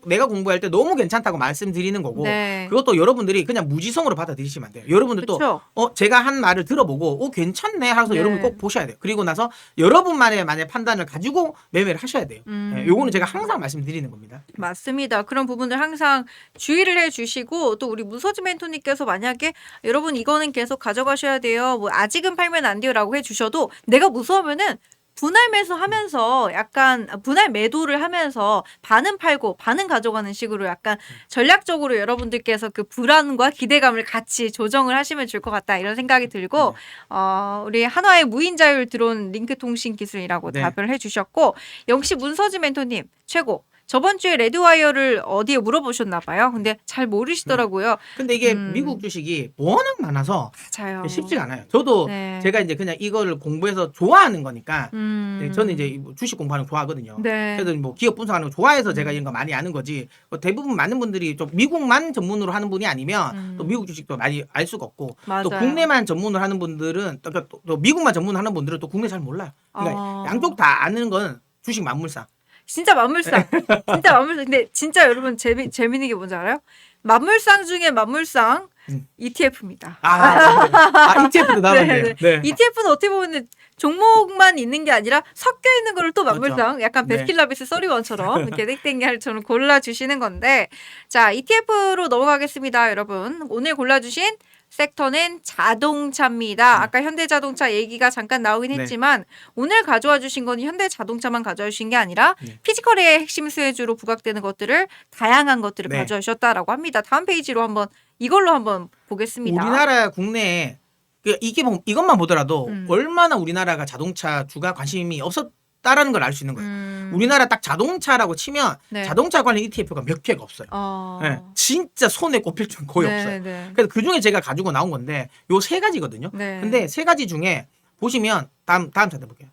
B: 내가 공부할 때 너무 괜찮다고 말씀드리는 거고
A: 네.
B: 그것도 여러분들이 그냥 무지성으로 받아들이시면 안 돼요. 여러분들도
A: 그쵸?
B: 제가 한 말을 들어보고 괜찮네 하면서
A: 네.
B: 여러분 꼭 보셔야 돼요. 그리고 나서 여러분만의 만약 판단을 가지고 매매를 하셔야 돼요. 요거는 제가 항상 말씀드리는 겁니다.
A: 맞습니다. 그런 부분들 항상 주의를 해주시고 또 우리 문서진 멘토님께서 만약에 여러분 이거는 계속 가져가셔야 돼요. 뭐 아직은 팔면 안 돼요라고 해주셔도 내가 무서우면은 분할 매수하면서 약간 분할 매도를 하면서 반은 팔고 반은 가져가는 식으로 약간 전략적으로 여러분들께서 그 불안과 기대감을 같이 조정을 하시면 좋을 것 같다 이런 생각이 들고 우리 한화의 무인자율 드론 링크 통신 기술이라고
B: 네.
A: 답을 해주셨고 역시 문서진 멘토님 최고. 저번 주에 레드와이어를 어디에 물어보셨나 봐요. 근데 잘 모르시더라고요.
B: 근데 이게 미국 주식이 워낙 많아서
A: 맞아요.
B: 쉽지가 않아요. 저도
A: 네.
B: 제가 이제 그냥 이거를 공부해서 좋아하는 거니까 저는 이제 주식 공부하는 거 좋아하거든요.
A: 네.
B: 그래서 뭐 기업 분석하는 거 좋아해서 제가 이런 거 많이 아는 거지. 뭐 대부분 많은 분들이 좀 미국만 전문으로 하는 분이 아니면 또 미국 주식도 많이 알 수가 없고
A: 맞아요.
B: 또 국내만 전문을 하는 분들은 또 미국만 전문하는 분들은 또 국내 잘 몰라요. 그러니까 양쪽 다 아는 건 주식 만물상.
A: 진짜 만물상. 진짜 만물상. 근데 진짜 여러분 재밌는 게 뭔지 알아요? 만물상 중에 만물상 ETF입니다.
B: ETF도 나왔네요.
A: 네,
B: 네.
A: ETF는 어떻게 보면 종목만 있는 게 아니라 섞여 있는 거를 또 만물상
B: 그렇죠.
A: 약간
B: 네.
A: 베스킨라빈스 써리원처럼 이렇게 땡땡이처럼 골라주시는 건데 자 ETF로 넘어가겠습니다. 여러분 오늘 골라주신 섹터는 자동차입니다. 아까 현대자동차 얘기가 잠깐 나오긴
B: 네.
A: 했지만 오늘 가져와 주신 건 현대자동차만 가져와 주신 게 아니라 피지컬의 핵심 수혜주로 부각되는 것들을 다양한 것들을
B: 네.
A: 가져와 주셨다라고 합니다. 다음 페이지로 이걸로 한번 보겠습니다.
B: 우리나라 국내에 이것만 보더라도
A: 음.
B: 얼마나 우리나라가 자동차 주가 관심이 없었다라는 걸 알 수 있는 거예요. 우리나라 딱 자동차라고 치면
A: 네.
B: 자동차 관련 ETF가 몇 개가 없어요. 네, 진짜 손에 꼽힐 줄 거의 없어요.
A: 네.
B: 그래서 그 중에 제가 가지고 나온 건데 요 세 가지거든요.
A: 네.
B: 근데 세 가지 중에 보시면 다음 차트 볼게요.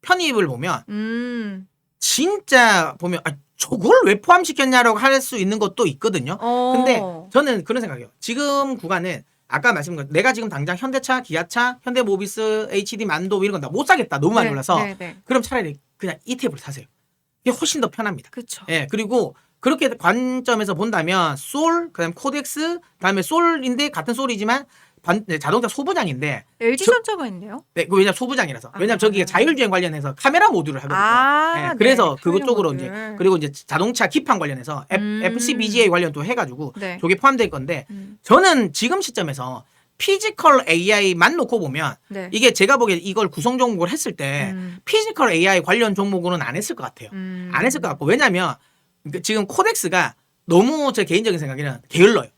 B: 편입을 보면 진짜 보면 저걸 왜 포함시켰냐라고 할 수 있는 것도 있거든요. 근데 저는 그런 생각이에요. 지금 구간은 아까 말씀드린 것 내가 지금 당장 현대차, 기아차, 현대모비스, HD 만도 이런 건 다 못 사겠다. 너무 많이 올라서 그럼 차라리 그냥 ETF를 사세요. 이게 훨씬 더 편합니다.
A: 그렇죠.
B: 예, 그리고 그렇게 관점에서 본다면 솔, 그다음 코덱스, 그다음에 솔인데 같은 솔이지만 자동차 소부장인데
A: LG전자가 있네요.
B: 네, 왜냐 소부장이라서. 왜냐면 저기가 자율주행 관련해서 카메라 모듈을 하거든요. 그래서 그것 쪽으로
A: 모듈.
B: 이제 그리고 이제 자동차 기판 관련해서 FCBGA 관련 또 해가지고
A: 네.
B: 저게 포함될 건데 저는 지금 시점에서 피지컬 AI만 놓고 보면
A: 네.
B: 이게 제가 보기에 이걸 구성 종목을 했을 때 피지컬 AI 관련 종목으로는 안 했을 것 같아요. 안 했을 것 같고 왜냐면 지금 코덱스가 너무 제 개인적인 생각에는 게을러요.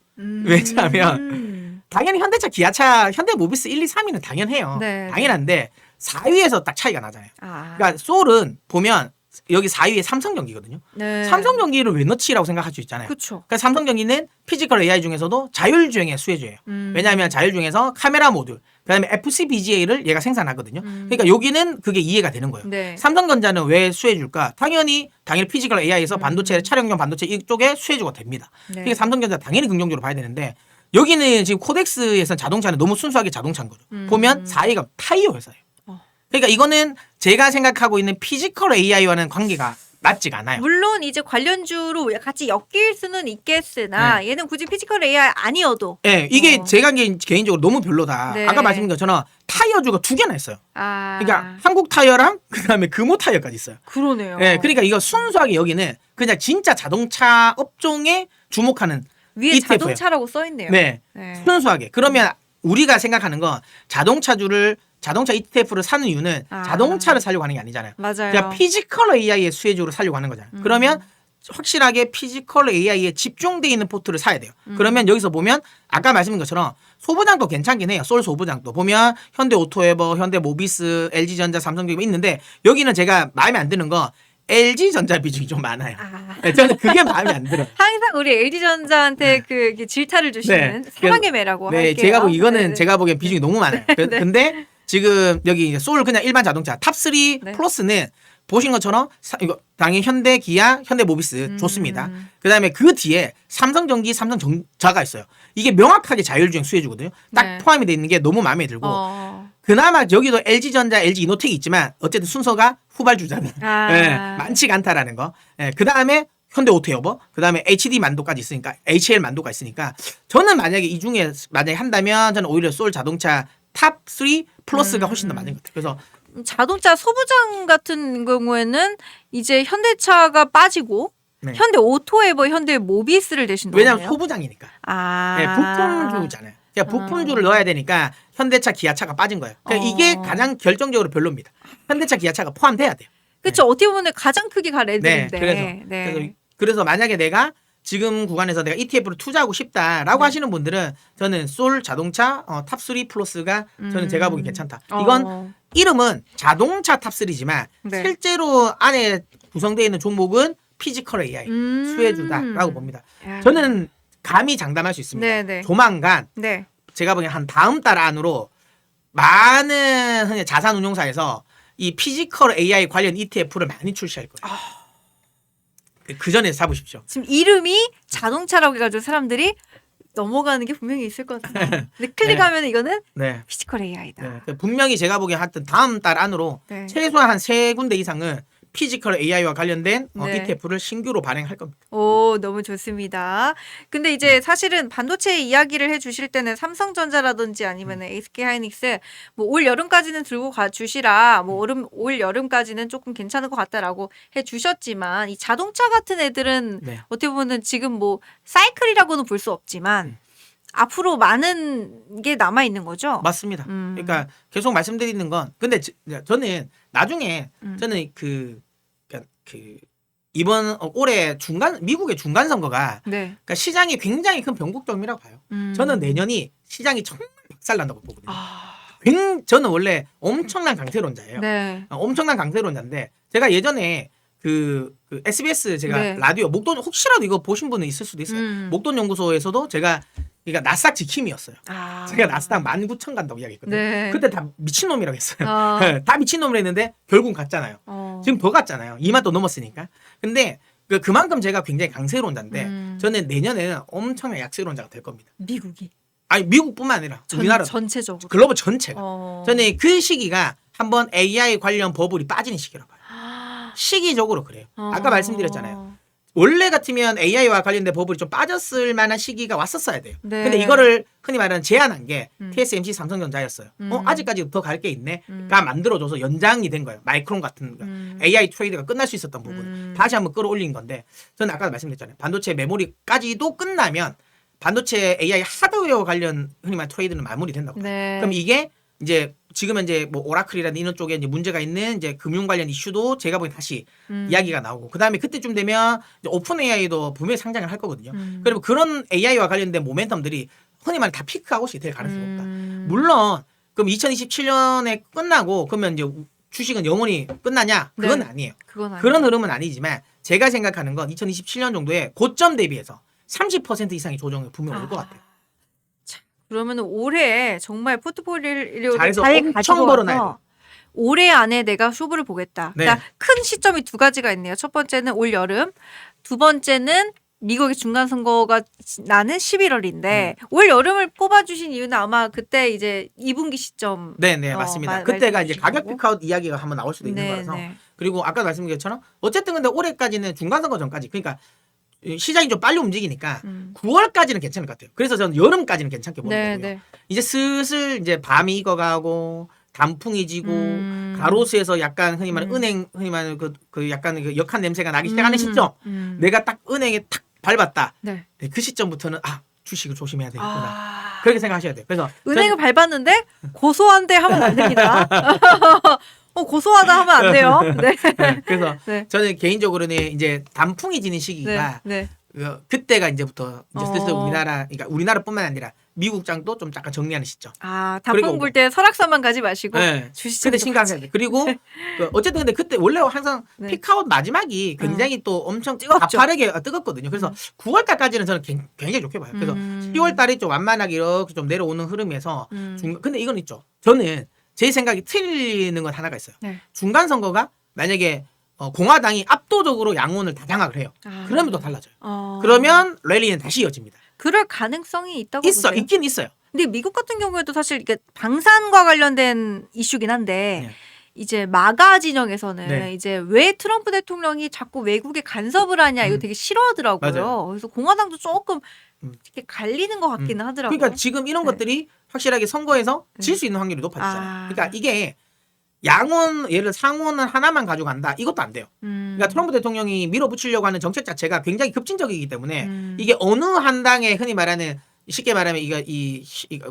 B: 왜냐하면 당연히 현대차, 기아차, 현대모비스 1, 2, 3위는 당연해요.
A: 네.
B: 당연한데 4위에서 딱 차이가 나잖아요. 그러니까 솔은 보면 여기 4위에 삼성전기거든요.
A: 네.
B: 삼성전기를 왜 넣지라고 생각할 수 있잖아요.
A: 그렇죠.
B: 그러니까 삼성전기는 피지컬 AI 중에서도 자율주행의 수혜주예요. 왜냐하면 자율주행에서 카메라 모듈, 그다음에 FCBGA를 얘가 생산하거든요. 그러니까 여기는 그게 이해가 되는 거예요.
A: 네.
B: 삼성전자는 왜 수혜줄까? 당연히 피지컬 AI에서 반도체, 차량용 반도체 이쪽에 수혜주가 됩니다.
A: 네.
B: 그러니까 삼성전자 당연히 긍정적으로 봐야 되는데 여기는 지금 코덱스에서 자동차는 너무 순수하게 자동차인 거죠. 보면 4위가 타이어 회사예요. 그러니까 이거는 제가 생각하고 있는 피지컬 AI와는 관계가 맞지가 않아요.
A: 물론 이제 관련주로 같이 엮일 수는 있겠으나 얘는 굳이 피지컬 AI 아니어도
B: 네, 이게 제가 개인적으로 너무 별로다.
A: 네.
B: 아까 말씀드린 것처럼 타이어주가 2개나 있어요. 그러니까 한국 타이어랑 그다음에 금호 타이어까지 있어요.
A: 그러네요.
B: 네, 그러니까 이거 순수하게 여기는 그냥 진짜 자동차 업종에 주목하는
A: 위에
B: ETF예요.
A: 자동차라고 써 있네요.
B: 네, 순수하게. 그러면 우리가 생각하는 건 자동차 ETF를 사는 이유는 자동차를 사려고 하는 게 아니잖아요.
A: 맞아요.
B: 그냥 피지컬 AI의 수혜주로 사려고 하는 거잖아요. 그러면 확실하게 피지컬 AI에 집중되어 있는 포트를 사야 돼요. 그러면 여기서 보면 아까 말씀드린 것처럼 소부장도 괜찮긴 해요. 솔 소부장도 보면 현대오토에버, 현대모비스, LG전자, 삼성전자 있는데 여기는 제가 마음에 안 드는 거 LG전자 비중이 좀 많아요. 네, 저는 그게 마음에 안 들어요.
A: 항상 우리 LG전자한테 그 질타를 주시는 사랑의 매라고 할게요.
B: 제가 보기 이거는
A: 네네.
B: 제가 보기엔 비중이 너무 많아요. 근데 지금 여기 솔 그냥 일반 자동차 탑3 플러스는 보신 것처럼 이거 당연히 현대, 기아, 현대모비스 좋습니다. 그다음에 그 뒤에 삼성전기, 삼성전자가 있어요. 이게 명확하게 자율주행 수혜주거든요. 딱 포함이 돼 있는 게 너무 마음에 들고 그나마 여기도 LG전자, LG이노텍이 있지만 어쨌든 순서가 후발주자는 많지가 않다라는 거. 그다음에 현대오토에버, 그다음에 HD 만도까지 있으니까 HL 만도가 있으니까 저는 만약에 이 중에 만약에 한다면 저는 오히려 솔 자동차 탑3 플러스가 훨씬 더 맞는 것 같아요. 그래서
A: 자동차 소부장 같은 경우에는 이제 현대차가 빠지고 현대 오토에버, 현대 모비스를 대신 넣네요.
B: 왜냐하면 소부장이니까. 부품주잖아요. 그러니까 부품주를 넣어야 되니까 현대차, 기아차가 빠진 거예요. 그러니까 이게 가장 결정적으로 별로입니다. 현대차, 기아차가 포함돼야 돼요.
A: 그렇죠. 어떻게 보면 가장 크기가 레드인데.
B: 그래서 만약에 내가 지금 구간에서 내가 ETF를 투자하고 싶다라고 하시는 분들은 저는 솔 자동차 탑3 플러스가 저는 제가 보기 괜찮다. 이건 이름은 자동차 탑3지만 실제로 안에 구성되어 있는 종목은 피지컬 AI 수혜주다라고 봅니다.
A: 야.
B: 저는 감히 장담할 수 있습니다.
A: 네네.
B: 조만간
A: 네.
B: 제가 보기엔 한 다음 달 안으로 많은 흔히 자산운용사에서 이 피지컬 AI 관련 ETF를 많이 출시할 거예요. 그 전에 사보십시오.
A: 지금 이름이 자동차라고 해가지고 사람들이 넘어가는 게 분명히 있을 것 같아요. 근데 클릭하면 이거는
B: 네.
A: 피지컬 AI다.
B: 네. 분명히 제가 보기엔 하여튼 다음 달 안으로
A: 네.
B: 최소한 한 3군데 이상은 피지컬 AI와 관련된
A: 네.
B: ETF를 신규로 발행할 겁니다.
A: 오, 너무 좋습니다. 근데 이제 사실은 반도체 이야기를 해 주실 때는 삼성전자라든지 아니면 SK 하이닉스 뭐 올 여름까지는 들고 가 주시라. 뭐 올 여름까지는 조금 괜찮을 것 같다라고 해 주셨지만 이 자동차 같은 애들은
B: 네.
A: 어떻게 보면 지금 뭐 사이클이라고는 볼 수 없지만 앞으로 많은 게 남아 있는 거죠.
B: 맞습니다. 그러니까 계속 말씀드리는 건 근데 저는 나중에 저는 그 이번 올해 미국의 중간 선거가
A: 네.
B: 그러니까 시장이 굉장히 큰 변곡점이라고 봐요. 저는 내년이 시장이 정말 박살난다고 보거든요. 저는 원래 엄청난 강세론자예요.
A: 네.
B: 엄청난 강세론자인데 제가 예전에 그 SBS 제가
A: 네.
B: 라디오 목돈 혹시라도 이거 보신 분은 있을 수도 있어요. 목돈 연구소에서도 제가 그러니까 나스닥 지킴이었어요. 제가 나스닥 19,000 간다고 이야기했거든요.
A: 네.
B: 그때 다 미친놈이라고 했어요.
A: 아.
B: 다 미친놈이라 했는데 결국은 갔잖아요. 지금 더 갔잖아요. 2만 또 넘었으니까. 근데 그만큼 제가 굉장히 강세론자인데 저는 내년에는 엄청난 약세론자가 될 겁니다.
A: 미국이
B: 아니 미국뿐만 아니라 우리나라
A: 전체적으로
B: 글로벌 전체가.
A: 어.
B: 저는 그 시기가 한번 AI 관련 버블이 빠지는 시기라고 봐요. 시기적으로 그래요. 아까 말씀드렸잖아요. 원래 같으면 AI와 관련된 버블이 좀 빠졌을 만한 시기가 왔었어야 돼요.
A: 네.
B: 근데 이거를 흔히 말하는 제한한 게 TSMC 삼성전자였어요. 아직까지 더 갈 게 있네.가 만들어줘서 연장이 된 거예요. 마이크론 같은 거. AI 트레이드가 끝날 수 있었던 부분. 다시 한번 끌어올린 건데 저는 아까 말씀드렸잖아요. 반도체 메모리까지도 끝나면 반도체 AI 하드웨어 관련 흔히 말하는 트레이드는 마무리된다고.
A: 네.
B: 그럼 이게 이제 지금은 이제 뭐 오라클이라든 이런 쪽에 이제 문제가 있는 이제 금융 관련 이슈도 제가 보기엔 다시 이야기가 나오고 그다음에 그때쯤 되면 이제 오픈 AI도 분명히 상장을 할 거거든요. 그리고 그런 AI와 관련된 모멘텀들이 흔히 말해 다 피크아웃이 될 가능성이 없다. 물론 그럼 2027년에 끝나고 그러면 이제 주식은 영원히 끝나냐? 그건
A: 네.
B: 아니에요.
A: 그건 아니에요.
B: 그런 흐름은 아니지만 제가 생각하는 건 2027년 정도에 고점 대비해서 30% 이상의 조정이 분명 올 것 같아요.
A: 그러면 올해 정말 포트폴리오를
B: 잘해서
A: 잘
B: 엄청
A: 가지고
B: 벌어놔야
A: 와서 올해 안에 내가 쇼부를 보겠다.
B: 네.
A: 그러니까 큰 시점이 두 가지가 있네요. 첫 번째는 올 여름, 두 번째는 미국의 중간 선거가 나는 11월인데 올 여름을 뽑아주신 이유는 아마 그때 이제 2분기 시점.
B: 네네 맞습니다. 그때가 이제
A: 말씀해
B: 가격
A: 주시고.
B: 피크아웃 이야기가 한번 나올 수도 있는
A: 네,
B: 거라서
A: 네.
B: 그리고 아까 말씀드린 것처럼 어쨌든 근데 올해까지는 중간 선거 전까지 그러니까 시장이 좀 빨리 움직이니까 9월까지는 괜찮을 것 같아요. 그래서 저는 여름까지는 괜찮게 보는
A: 네,
B: 거고요.
A: 네.
B: 이제 슬슬 이제 밤이 익어가고 단풍이 지고 가로수에서 약간 흔히 말하는 은행 흔히 말하는 그 약간 그 역한 냄새가 나기 시작하는 시점 내가 딱 은행에 탁 밟았다.
A: 네.
B: 네, 그 시점부터는 주식을 조심해야 되겠구나. 그렇게 생각하셔야 돼요. 그래서
A: 은행을 밟았는데 고소한데 하면 안 됩니다. 고소하다 하면 안 돼요. 네.
B: 그래서
A: 네.
B: 저는 개인적으로는 이제 단풍이 지는 시기가
A: 네.
B: 그때가 이제부터 이제 슬슬
A: 어.
B: 그러니까 우리나라뿐만 아니라 미국 장도 좀 약간 정리하는 시점.
A: 단풍
B: 그리고
A: 볼 때 설악산만 가지 마시고
B: 네.
A: 주식
B: 근데 심각해야 돼. 그리고 어쨌든 근데 그때 원래 항상
A: 네.
B: 피크아웃 마지막이 굉장히 또 엄청
A: 뜨겁죠.
B: 가파르게 뜨겁거든요. 그래서 9월달까지는 저는 굉장히 좋게 봐요. 그래서 10월달이 좀 완만하게 이렇게 좀 내려오는 흐름에서 근데 이건 있죠. 저는 제 생각이 틀리는 건 하나가 있어요.
A: 네.
B: 중간 선거가 만약에 공화당이 압도적으로 양원을 다 장악을 해요. 그러면 또 달라져요. 그러면 랠리는 다시 이어집니다.
A: 그럴 가능성이 있다고 보세요?
B: 있긴 있어요.
A: 근데 미국 같은 경우에도 사실 이게 방산과 관련된 이슈긴 한데
B: 네.
A: 이제 마가 진영에서는
B: 네.
A: 이제 왜 트럼프 대통령이 자꾸 외국에 간섭을 하냐 이거 되게 싫어하더라고요.
B: 맞아요.
A: 그래서 공화당도 조금 이렇게 갈리는 것 같기는 하더라고요.
B: 그러니까 지금 이런
A: 네.
B: 것들이 확실하게 선거에서 질 수 있는 확률이 높아지잖아요.
A: 아.
B: 그러니까 이게 양원 예를 들어 상원은 하나만 가져간다 이것도 안 돼요. 그러니까 트럼프 대통령이 밀어붙이려고 하는 정책 자체가 굉장히 급진적이기 때문에 이게 어느 한 당의 흔히 말하는 쉽게 말하면 이거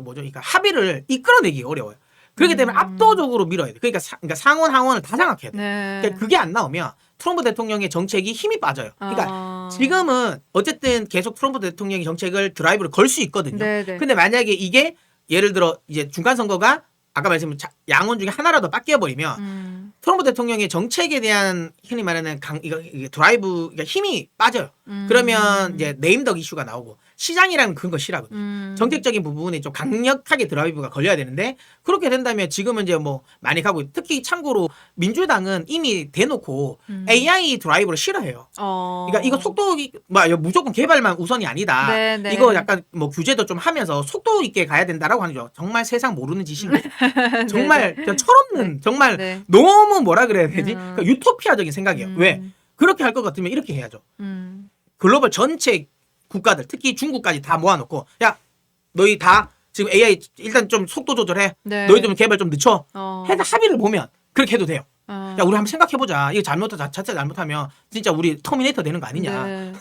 B: 뭐죠? 그러니까 합의를 이끌어내기 어려워요. 그렇기 때문에 압도적으로 밀어야 돼. 그러니까 상원 하원을 다 장악해야 돼.
A: 네.
B: 그러니까 그게 안 나오면 트럼프 대통령의 정책이 힘이 빠져요. 그러니까 지금은 어쨌든 계속 트럼프 대통령의 정책을 드라이브를 걸 수 있거든요.
A: 네네.
B: 근데 만약에 이게 예를 들어 이제 중간 선거가 아까 말씀드린 양원 중에 하나라도 뺏겨 버리면 트럼프 대통령의 정책에 대한 흔히 말하는 이게 드라이브, 그러니까 힘이 빠져요. 그러면 이제 네임덕 이슈가 나오고 시장이라는 그런 거 싫어하거든요. 정책적인 부분이 좀 강력하게 드라이브가 걸려야 되는데 그렇게 된다면 지금은 이제 뭐 많이 가고 특히 참고로 민주당은 이미 대놓고 AI 드라이브를 싫어해요. 그러니까 이거 속도 무조건 개발만 우선이 아니다.
A: 네네.
B: 이거 약간 뭐 규제도 좀 하면서 속도 있게 가야 된다라고 하는 죠. 정말 세상 모르는 짓인 거예요. 정말 그냥 철없는 정말
A: 네.
B: 너무 뭐라 그래야 되지? 그러니까 유토피아적인 생각이에요. 왜? 그렇게 할 것 같으면 이렇게 해야죠. 글로벌 전체 국가들 특히 중국까지 다 모아놓고 야 너희 다 지금 AI 일단 좀 속도 조절해.
A: 네.
B: 너희 좀 개발 좀 늦춰. 해서 합의를 보면 그렇게 해도 돼요.
A: 야
B: 우리 한번 생각해보자. 이거 자체 잘못하면 진짜 우리 터미네이터 되는 거 아니냐.
A: 네.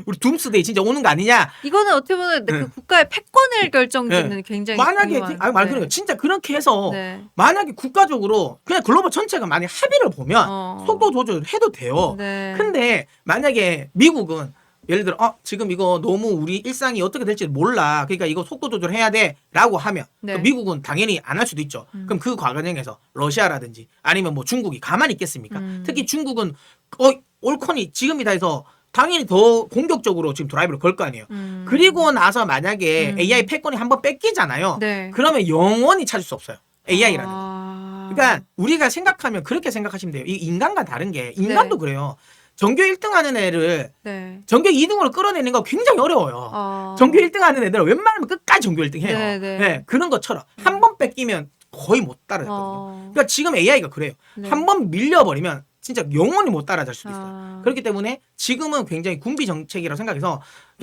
B: 우리 둠스데이 진짜 오는 거 아니냐.
A: 이거는 어떻게 보면 그 국가의 패권을 결정짓는 굉장히
B: 만약에
A: 중요한,
B: 그러니까 진짜 그렇게 해서
A: 네.
B: 만약에 국가적으로 그냥 글로벌 전체가 만약 합의를 보면 속도 조절을 해도 돼요.
A: 네.
B: 근데 만약에 미국은 예를 들어 지금 이거 너무 우리 일상이 어떻게 될지 몰라. 그러니까 이거 속도 조절해야 돼라고 하면
A: 네.
B: 미국은 당연히 안 할 수도 있죠. 그럼 그 과정에서 러시아라든지 아니면 뭐 중국이 가만히 있겠습니까? 특히 중국은 옳거니 지금이다 해서 당연히 더 공격적으로 지금 드라이브를 걸 거 아니에요. 그리고 나서 만약에 AI 패권이 한번 뺏기잖아요.
A: 네.
B: 그러면 영원히 찾을 수 없어요. AI라는 거. 그러니까 우리가 생각하면 그렇게 생각하시면 돼요. 이 인간과 다른 게 인간도
A: 네.
B: 그래요. 전교 1등 하는 애를
A: 네.
B: 전교 2등으로 끌어내는 거 굉장히 어려워요. 전교 1등 하는 애들은 웬만하면 끝까지 전교 1등 해요. 네, 그런 것처럼 한 번 뺏기면 거의 못 따라잡거든요. 그러니까 지금 AI가 그래요.
A: 네.
B: 한 번 밀려버리면 진짜 영원히 못 따라잡을 수도 있어요. 그렇기 때문에 지금은 굉장히 군비 정책이라고 생각해서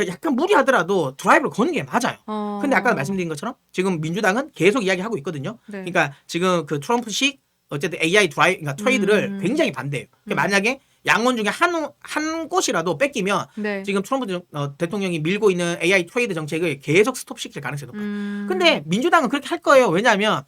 B: 약간 무리하더라도 드라이브를 거는 게 맞아요. 근데 아까 말씀드린 것처럼 지금 민주당은 계속 이야기하고 있거든요.
A: 네.
B: 그러니까 지금 그 트럼프식 어쨌든 AI 그러니까 트레이드를 굉장히 반대해요. 그러니까 만약에 양원 중에 한 곳이라도 뺏기면
A: 네.
B: 지금 트럼프 대통령이 밀고 있는 AI 트레이드 정책을 계속 스톱시킬 가능성이 높아요. 근데 민주당은 그렇게 할 거예요. 왜냐하면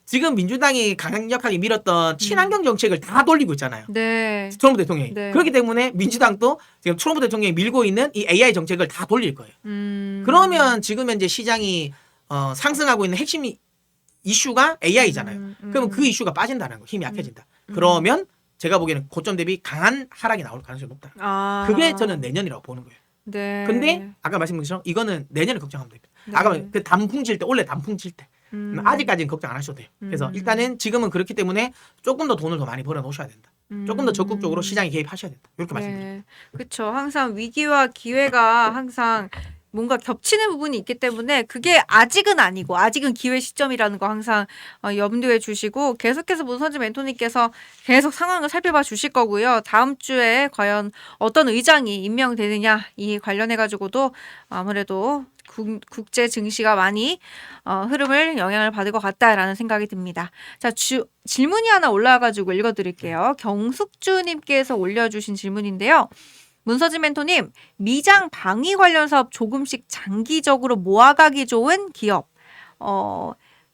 B: 지금 민주당이 강력하게 밀었던 친환경 정책을 다 돌리고 있잖아요.
A: 네.
B: 트럼프 대통령이.
A: 네.
B: 그렇기 때문에 민주당도 지금 트럼프 대통령이 밀고 있는 이 AI 정책을 다 돌릴 거예요. 그러면 지금 현재 시장이 상승하고 있는 핵심 이슈가 AI잖아요. 그러면 그 이슈가 빠진다는 거, 힘이 약해진다. 그러면 제가 보기에는 고점 대비 강한 하락이 나올 가능성이 높다. 그게 저는 내년이라고 보는 거예요.
A: 네.
B: 근데 아까 말씀드린 것처럼 이거는 내년에 걱정하면 됩니다.
A: 네.
B: 아까 그 단풍 칠 때, 원래 단풍 칠 때. 아직까지는 걱정 안 하셔도 돼요. 그래서 일단은 지금은 그렇기 때문에 조금 더 돈을 더 많이 벌어 놓으셔야 된다. 조금 더 적극적으로 시장에 개입하셔야 된다. 이렇게 말씀드립니다.
A: 네. 그렇죠. 항상 위기와 기회가 항상 뭔가 겹치는 부분이 있기 때문에 그게 아직은 아니고 아직은 기회 시점이라는 거 항상 염두에 주시고 계속해서 문선지 멘토님께서 계속 상황을 살펴봐 주실 거고요. 다음 주에 과연 어떤 의장이 임명되느냐 이 관련해 가지고도 아무래도 국제 증시가 많이 흐름을 영향을 받을 것 같다라는 생각이 듭니다. 자, 질문이 하나 올라와가지고 읽어드릴게요. 경숙주님께서 올려주신 질문인데요. 문서진 멘토님, 미장 방위 관련 사업 조금씩 장기적으로 모아가기 좋은 기업,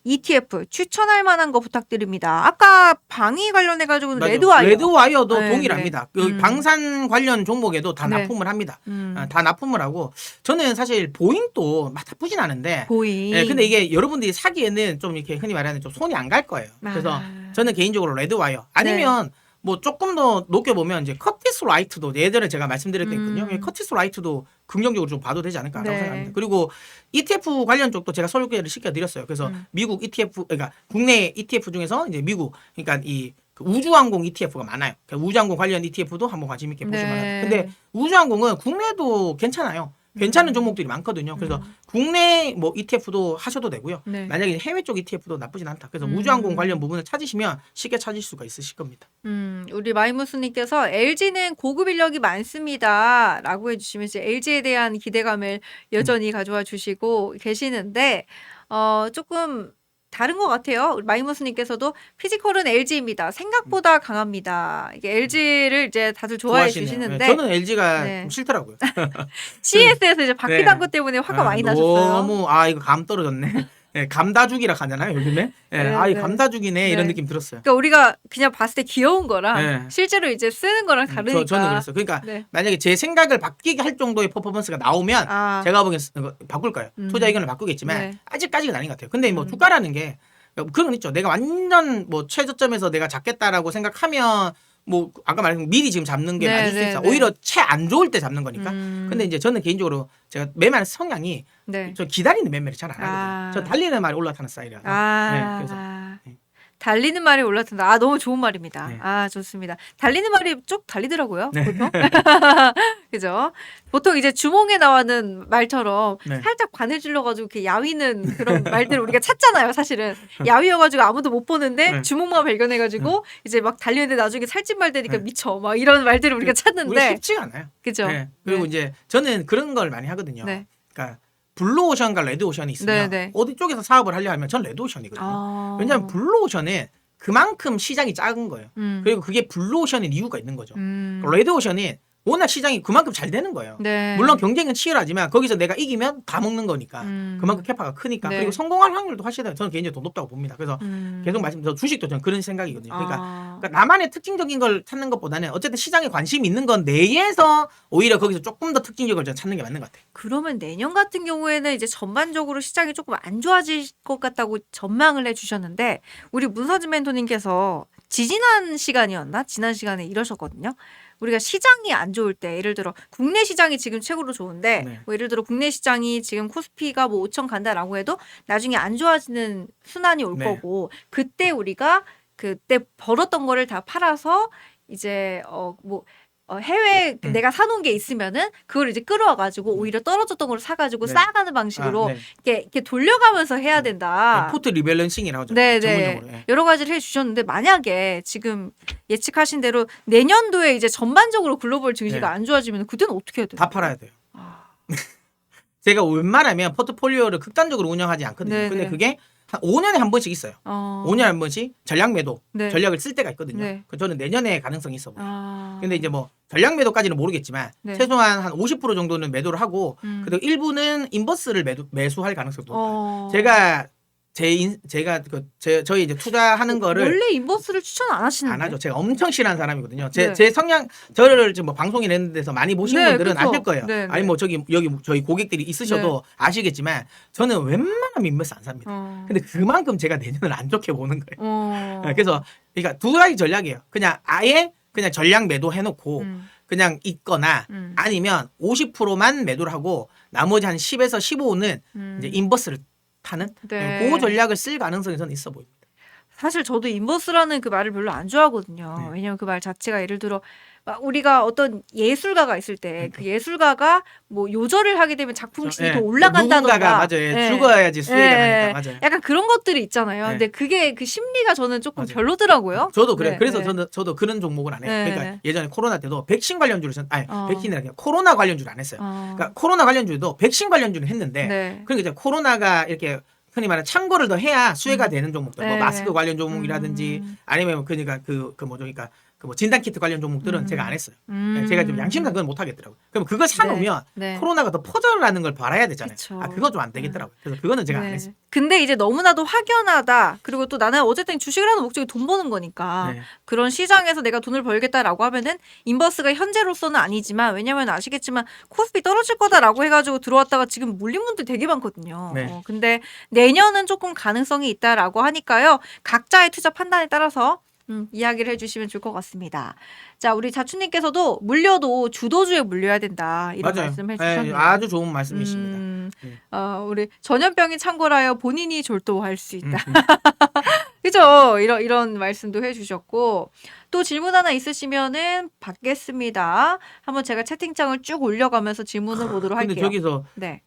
A: ETF 추천할 만한 거 부탁드립니다. 아까 방위 관련해가지고는 레드와이어.
B: 레드와이어도
A: 네,
B: 동일합니다. 그 방산 관련 종목에도 다
A: 네.
B: 납품을 합니다. 다 납품을 하고 저는 사실 보잉도 막 나쁘진 않은데
A: 보잉.
B: 네, 근데 이게 여러분들이 사기에는 좀 이렇게 흔히 말하는 좀 손이 안 갈 거예요. 그래서 저는 개인적으로 레드와이어 아니면 뭐 조금 더 높게 보면 이제 커티스 라이트도 예전에 제가 말씀드렸던 있거든요. 커티스 라이트도 긍정적으로 좀 봐도 되지 않을까라고
A: 네.
B: 생각합니다. 그리고 ETF 관련 쪽도 제가 소개를 시켜드렸어요. 그래서 미국 ETF, 그러니까 국내 ETF 중에서 이제 미국, 그러니까 이 우주항공 ETF가 많아요. 그러니까 우주항공 관련 ETF도 한번 관심 있게 보시면
A: 네.
B: 근데 우주항공은 국내도 괜찮아요. 괜찮은 종목들이 많거든요. 그래서 국내 뭐 ETF도 하셔도 되고요.
A: 네.
B: 만약에 해외 쪽 ETF도 나쁘진 않다. 그래서 우주항공 관련 부분을 찾으시면 쉽게 찾을 수가 있으실 겁니다.
A: 우리 마이무스님께서 LG는 고급 인력이 많습니다라고 해주시면서 LG에 대한 기대감을 여전히 가져와 주시고 계시는데 조금 다른 것 같아요. 우리 마이무스님께서도 피지컬은 LG입니다. 생각보다 강합니다. 이게 LG를 이제 다들 좋아해
B: 좋아하시네요.
A: 주시는데
B: 네, 저는 LG가
A: 네.
B: 좀 싫더라고요.
A: CS에서 이제 바퀴단
B: 네.
A: 것 때문에 화가 많이 나셨어요.
B: 너무 이거 감 떨어졌네. 네, 감다죽이라 하잖아요 요즘에. 네,
A: 네,
B: 이
A: 네.
B: 감다죽이네 이런
A: 네.
B: 느낌 들었어요.
A: 그러니까 우리가 그냥 봤을 때 귀여운 거랑
B: 네.
A: 실제로 이제 쓰는 거랑 다르니까.
B: 저는 그랬어요. 그러니까
A: 네.
B: 만약에 제 생각을 바뀌게 할 정도의 퍼포먼스가 나오면 제가 보기엔 바꿀 거예요. 투자 의견을 바꾸겠지만
A: 네.
B: 아직까지는 아닌 것 같아요. 근데 뭐 주가라는 게 그런 건 있죠. 내가 완전 뭐 최저점에서 내가 잡겠다라고 생각하면 뭐 아까 말한 미리 지금 잡는 게 맞을 수 있어. 오히려 채 안 좋을 때 잡는 거니까. 근데 이제 저는 개인적으로 제가 매매하는 성향이 저 기다리는 매매를 잘 안 하거든요. 저 달리는 말이 올라타는 스타일이라서. 네, 그래서
A: 달리는 말이 올라탄다. 아, 너무 좋은 말입니다.
B: 네.
A: 아, 좋습니다. 달리는 말이 쭉 달리더라고요.
B: 네.
A: 보통. 그죠? 보통 이제 주몽에 나오는 말처럼
B: 네.
A: 살짝 바늘 질러가지고 이렇게 야위는 그런 말들을 우리가 찾잖아요, 사실은. 야위여가지고 아무도 못 보는데
B: 네.
A: 주몽만 발견해가지고 이제 막 달리는데 나중에 살찐 말 되니까
B: 네.
A: 미쳐. 막 이런 말들을 우리가
B: 우리
A: 찾는데.
B: 쉽지가 않아요.
A: 그죠?
B: 네. 그리고
A: 네.
B: 이제 저는 그런 걸 많이 하거든요.
A: 네.
B: 그러니까 블루오션과 레드오션이 있으면
A: 네, 네.
B: 어디 쪽에서 사업을 하려 하면 전 레드오션이거든요.
A: 아.
B: 왜냐하면 블루오션은 그만큼 시장이 작은 거예요. 그리고 그게 블루오션인 이유가 있는 거죠. 레드오션은 워낙 시장이 그만큼 잘 되는 거예요.
A: 네.
B: 물론 경쟁은 치열하지만 거기서 내가 이기면 다 먹는 거니까 그만큼 캐파가 크니까
A: 네.
B: 그리고 성공할 확률도 훨씬 저는 개인적으로 더 높다고 봅니다. 그래서 계속 말씀드려 주식도 저는 그런 생각이거든요. 그러니까 나만의 특징적인 걸 찾는 것보다는 어쨌든 시장에 관심이 있는 건 내에서 오히려 거기서 조금 더 특징적을 좀 찾는 게 맞는 것 같아요.
A: 그러면 내년 같은 경우에는 이제 전반적으로 시장이 조금 안 좋아질 것 같다고 전망을 해주셨는데 우리 문서진 멘토님께서 지난 시간에 이러셨거든요. 우리가 시장이 안 좋을 때 예를 들어 국내 시장이 지금 최고로 좋은데
B: 네.
A: 뭐 예를 들어 국내 시장이 지금 코스피가 뭐 5천 간다라고 해도 나중에 안 좋아지는 순환이 올
B: 네.
A: 거고 그때 우리가 그때 벌었던 거를 다 팔아서 이제 해외
B: 음.
A: 내가 사놓은 게 있으면은 그걸 이제 끌어와가지고 오히려 떨어졌던 걸 사가지고
B: 네.
A: 쌓아가는 방식으로
B: 네.
A: 이렇게 돌려가면서 해야 된다.
B: 포트 리밸런싱이라고 하죠.
A: 네네.
B: 전문용어로. 네.
A: 여러 가지를 해주셨는데 만약에 지금 예측하신 대로 내년도에 이제 전반적으로 글로벌 증시가
B: 네.
A: 안 좋아지면 그때는 어떻게 해야 돼요?
B: 다 팔아야 돼요.
A: 아,
B: 제가 웬만하면 포트폴리오를 극단적으로 운영하지 않거든요.
A: 네네.
B: 근데 그게 한 5년에 한 번씩 있어요. 5년에 한 번씩 전략 매도
A: 네.
B: 전략을 쓸 때가 있거든요.
A: 네.
B: 저는 내년에 가능성이 있어 보여요.
A: 아.
B: 근데 이제 뭐 전략 매도까지는 모르겠지만
A: 네.
B: 최소한 한 50% 정도는 매도를 하고 그리고
A: 음.
B: 일부는 인버스를 매수할 가능성도 높아요.
A: 어.
B: 제가 저희 이제 투자하는 거를
A: 원래 인버스를 추천 안 하시는데.
B: 안 하죠. 제가 엄청 싫어하는 사람이거든요.
A: 네.
B: 제 성향 저를 지금 뭐 방송에 냈는 데서 많이 보신
A: 네,
B: 분들은
A: 그쵸.
B: 아실 거예요.
A: 네,
B: 아니
A: 네.
B: 뭐 여기 저희 고객들이 있으셔도 아시겠지만 저는 웬만하면 인버스 안 삽니다. 근데 그만큼 제가 내년을 안 좋게 보는 거예요. 그래서 그러니까 두 가지 전략이에요. 그냥 아예 그냥 전략 매도 해놓고 그냥 있거나 아니면 50%만 매도를 하고 나머지 한 10에서 15는 이제 인버스를 타는
A: 네.
B: 그 전략을 쓸 가능성이 저는 있어 보입니다.
A: 사실 저도 인버스라는 그 말을 별로 안 좋아하거든요.
B: 네.
A: 왜냐면 그 말 자체가 예를 들어 막 우리가 어떤 예술가가 있을 때 그 예술가가 뭐 요절을 하게 되면 작품질이
B: 예.
A: 더 올라간다던가.
B: 누군가가 맞아요.
A: 예.
B: 죽어야지 수익이
A: 예.
B: 나니까 맞아요.
A: 약간 그런 것들이 있잖아요.
B: 네.
A: 근데 그게 그 심리가 저는 조금
B: 맞아요.
A: 별로더라고요.
B: 저도 그래요.
A: 네,
B: 그래서
A: 네.
B: 저도 그런 종목을 안 해요.
A: 네,
B: 그러니까
A: 네.
B: 예전에 코로나 때도 백신 관련주를 백신이 아니라 코로나 관련주를 안 했어요.
A: 어.
B: 그러니까 코로나 관련주도 백신 관련주를 했는데
A: 네.
B: 그러니까 이제 코로나가 이렇게 흔히 말하는 참고를 더 해야 수혜가 되는 종목들, 뭐
A: 네.
B: 마스크 관련 종목이라든지 아니면 그러니까 그 뭐죠, 그러니까 그 뭐 진단 키트 관련 종목들은 제가 안 했어요. 제가 좀 양심상 그건 못 하겠더라고요. 그럼 그거 사놓으면
A: 네.
B: 코로나가 더 퍼져나는 걸 바라야 되잖아요.
A: 그쵸.
B: 그거 좀 안 되겠더라고요. 그래서 그거는 제가 안
A: 네.
B: 했어요.
A: 근데 이제 너무나도 확연하다. 그리고 또 나는 어쨌든 주식을 하는 목적이 돈 버는 거니까
B: 네.
A: 그런 시장에서 내가 돈을 벌겠다라고 하면은 인버스가 현재로서는 아니지만 왜냐면 아시겠지만 코스피 떨어질 거다라고 해가지고 들어왔다가 지금 물린 분들 되게 많거든요.
B: 네.
A: 근데 내년은 조금 가능성이 있다라고 하니까요. 각자의 투자 판단에 따라서 이야기를 해주시면 좋을 것 같습니다. 자, 우리 자춘님께서도 물려도 주도주에 물려야 된다 이런
B: 맞아요.
A: 말씀
B: 네,
A: 해주셨네요.
B: 아주 좋은 말씀이십니다.
A: 우리 전염병이 창궐하여 본인이 졸도할 수 있다. 그죠? 이런 말씀도 해주셨고 또 질문 하나 있으시면은 받겠습니다. 한번 제가 채팅창을 쭉 올려가면서 질문을 보도록
B: 근데
A: 할게요.
B: 저기서
A: 네.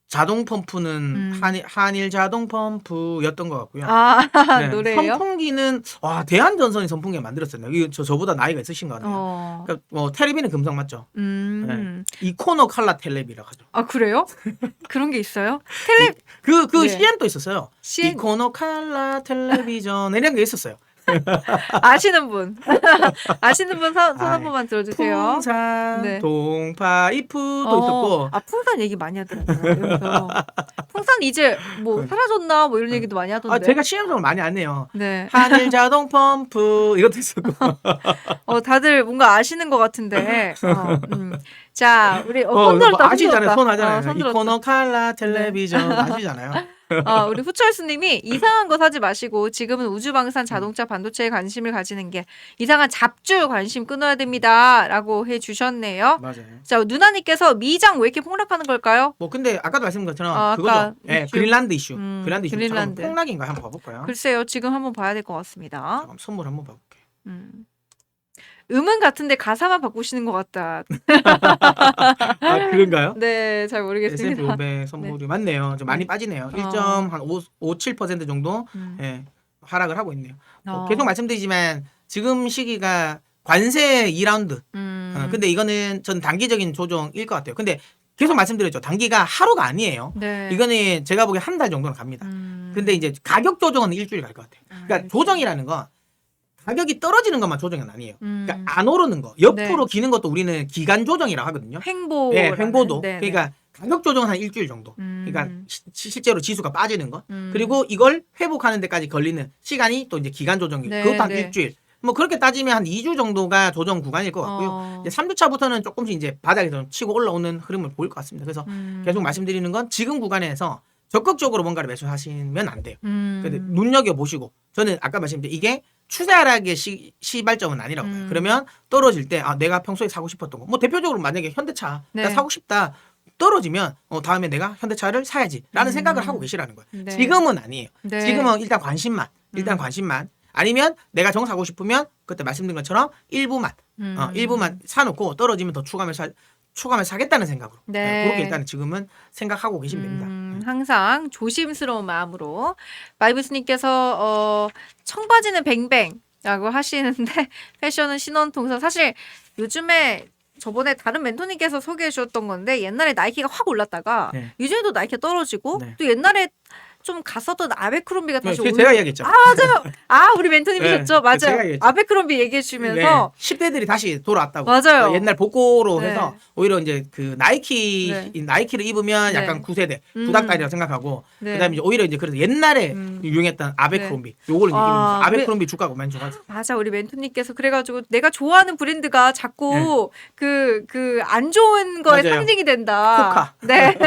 B: 자동 펌프는 한일 자동 펌프였던 것 같고요.
A: 아
B: 네,
A: 노래예요?
B: 선풍기는 대한전선이 선풍기 만들었었네요. 이거 저보다 나이가 있으신 것 같네요. 그러니까 뭐 텔레비는 금성 맞죠? 네. 이코노 칼라 텔레비라고 하죠.
A: 아 그래요? 그런 게 있어요?
B: 그
A: 네.
B: CM도 있었어요.
A: CM?
B: 이코노 칼라 텔레비전 이런 게 있었어요.
A: 아시는 분 아시는 분 손 한
B: 아이,
A: 번만 들어주세요.
B: 풍산,
A: 네.
B: 동파이프도 있었고.
A: 아 풍산 얘기 많이 하더라고요. 여기서. 풍산 이제 뭐 사라졌나 뭐 이런 얘기도 많이 하던데.
B: 제가 CM성을 많이 안 내요.
A: 네.
B: 한일 자동 펌프 이것도 있었고.
A: 다들 뭔가 아시는 것 같은데. 자, 우리 손 들었다.
B: 아시잖아요. 손 하잖아요.
A: 손 들었다.
B: 이코노 칼라 텔레비전 아시잖아요.
A: 우리 후철수님이 이상한 거 사지 마시고 지금은 우주방산 자동차 반도체에 관심을 가지는 게 이상한 잡주 관심 끊어야 됩니다라고 해주셨네요.
B: 맞아요.
A: 자, 누나님께서 미장 왜 이렇게 폭락하는 걸까요?
B: 뭐 근데 아까도 말씀드린 것처럼
A: 아까
B: 그거죠. 예,
A: 이슈.
B: 그린란드 이슈. 그린란드 이슈. 잠깐만,
A: 그린란드.
B: 폭락인가 한번 봐볼까요?
A: 글쎄요, 지금 한번 봐야 될 것 같습니다.
B: 잠깐 선물 한번 봐볼게요.
A: 음은 같은데 가사만 바꾸시는 것 같다.
B: 아 그런가요?
A: 네, 잘 모르겠습니다.
B: S&P 500 선물이 맞네요. 좀 많이 빠지네요. 1.57% 정도 예, 하락을 하고 있네요. 계속 말씀드리지만 지금 시기가 관세 2라운드. 근데 이거는 전 단기적인 조정일 것 같아요. 근데 계속 말씀드렸죠. 단기가 하루가 아니에요.
A: 네.
B: 이거는 제가 보기엔 한 달 정도는 갑니다. 근데 이제 가격 조정은 일주일 갈 것 같아요. 그러니까 조정이라는 건 가격이 떨어지는 것만 조정은 아니에요. 그러니까 안 오르는 거, 옆으로 기는 것도 우리는 기간 조정이라고 하거든요.
A: 횡보.
B: 네, 횡보도.
A: 네,
B: 그러니까 가격 조정은 한 일주일 정도. 그러니까 실제로 지수가 빠지는 것. 그리고 이걸 회복하는 데까지 걸리는 시간이 또 이제 기간 조정이고
A: 네,
B: 그것도 한
A: 네.
B: 일주일. 뭐 그렇게 따지면 한 2주 정도가 조정 구간일 것 같고요. 이제 3주차부터는 조금씩 이제 바닥에서 치고 올라오는 흐름을 보일 것 같습니다. 그래서 계속 말씀드리는 건 지금 구간에서 적극적으로 뭔가를 매수하시면 안 돼요. 근데 눈여겨 보시고 저는 아까 말씀드린 이게 추세 하락의 시발점은 아니라고 봐요. 그러면 떨어질 때 내가 평소에 사고 싶었던 거. 뭐 대표적으로 만약에 현대차
A: 네.
B: 나 사고 싶다. 떨어지면 다음에 내가 현대차를 사야지라는 생각을 하고 계시라는 거예요.
A: 네.
B: 지금은 아니에요.
A: 네.
B: 지금은 일단 관심만. 아니면 내가 정 사고 싶으면 그때 말씀드린 것처럼 일부만 사놓고 떨어지면 더 추가하면서 사겠다는 생각으로
A: 네.
B: 그렇게 일단 지금은 생각하고 계시면 됩니다.
A: 항상 조심스러운 마음으로 마이브스님께서 청바지는 뱅뱅라고 하시는데 패션은 신원통사. 사실 요즘에 저번에 다른 멘토님께서 소개해 주셨던 건데 옛날에 나이키가 확 올랐다가
B: 네.
A: 요즘에도 나이키가 떨어지고
B: 네.
A: 또 옛날에 좀 갔었던 아베크롬비가 다시
B: 네, 제가 이야기했죠.
A: 맞아요. 우리 멘토님이셨죠.
B: 네,
A: 맞아요.
B: 제가 얘기했죠.
A: 아베크롬비 얘기해 주면서
B: 10대들이 다시 돌아왔다고.
A: 맞아요.
B: 옛날 복고로
A: 네.
B: 해서 오히려 이제 그 나이키를 입으면
A: 네.
B: 약간 9세대 구닥다리라고 생각하고
A: 네.
B: 그다음에 이제 오히려 이제 그래서 옛날에 유행했던 아베크롬비 요거를 이제 입으면서 아베크롬비 주가가 많이 좋아졌어요.
A: 맞아, 우리 멘토님께서 그래가지고 내가 좋아하는 브랜드가 자꾸 그 안 좋은 거에
B: 맞아요.
A: 상징이 된다.
B: 코카.
A: 네.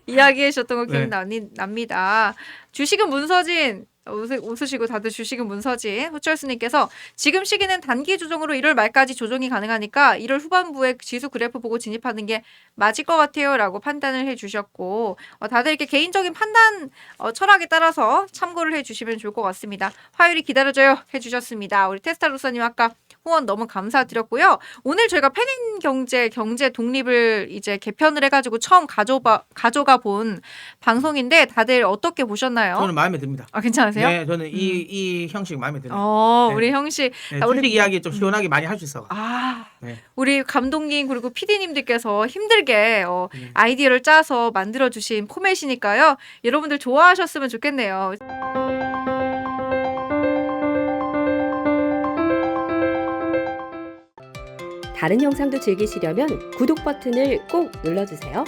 A: 이야기해 주셨던 거
B: 네.
A: 기억납니다. 주식은 문서진 웃으시고 다들 주식은 문서진 후철수님께서 지금 시기는 단기 조정으로 1월 말까지 조정이 가능하니까 1월 후반부에 지수 그래프 보고 진입하는 게 맞을 것 같아요 라고 판단을 해주셨고 다들 이렇게 개인적인 판단 철학에 따라서 참고를 해주시면 좋을 것 같습니다. 화요일이 기다려져요 해주셨습니다. 우리 테스타로사님 아까 후원 너무 감사드렸고요. 오늘 저희가 팬인 경제 독립을 이제 개편을 해가지고 처음 가져가 본 방송인데 다들 어떻게 보셨나요?
B: 저는 마음에 듭니다.
A: 괜찮으세요?
B: 네, 저는 이 형식 마음에 드네요. 네.
A: 우리 형씨.
B: 네, 주식 이야기 좀 시원하게 많이 할 수 있어.
A: 네. 우리 감독님 그리고 PD님들께서 힘들게 아이디어를 짜서 만들어주신 포맷이니까요. 여러분들 좋아하셨으면 좋겠네요.
C: 다른 영상도 즐기시려면 구독 버튼을 꼭 눌러주세요.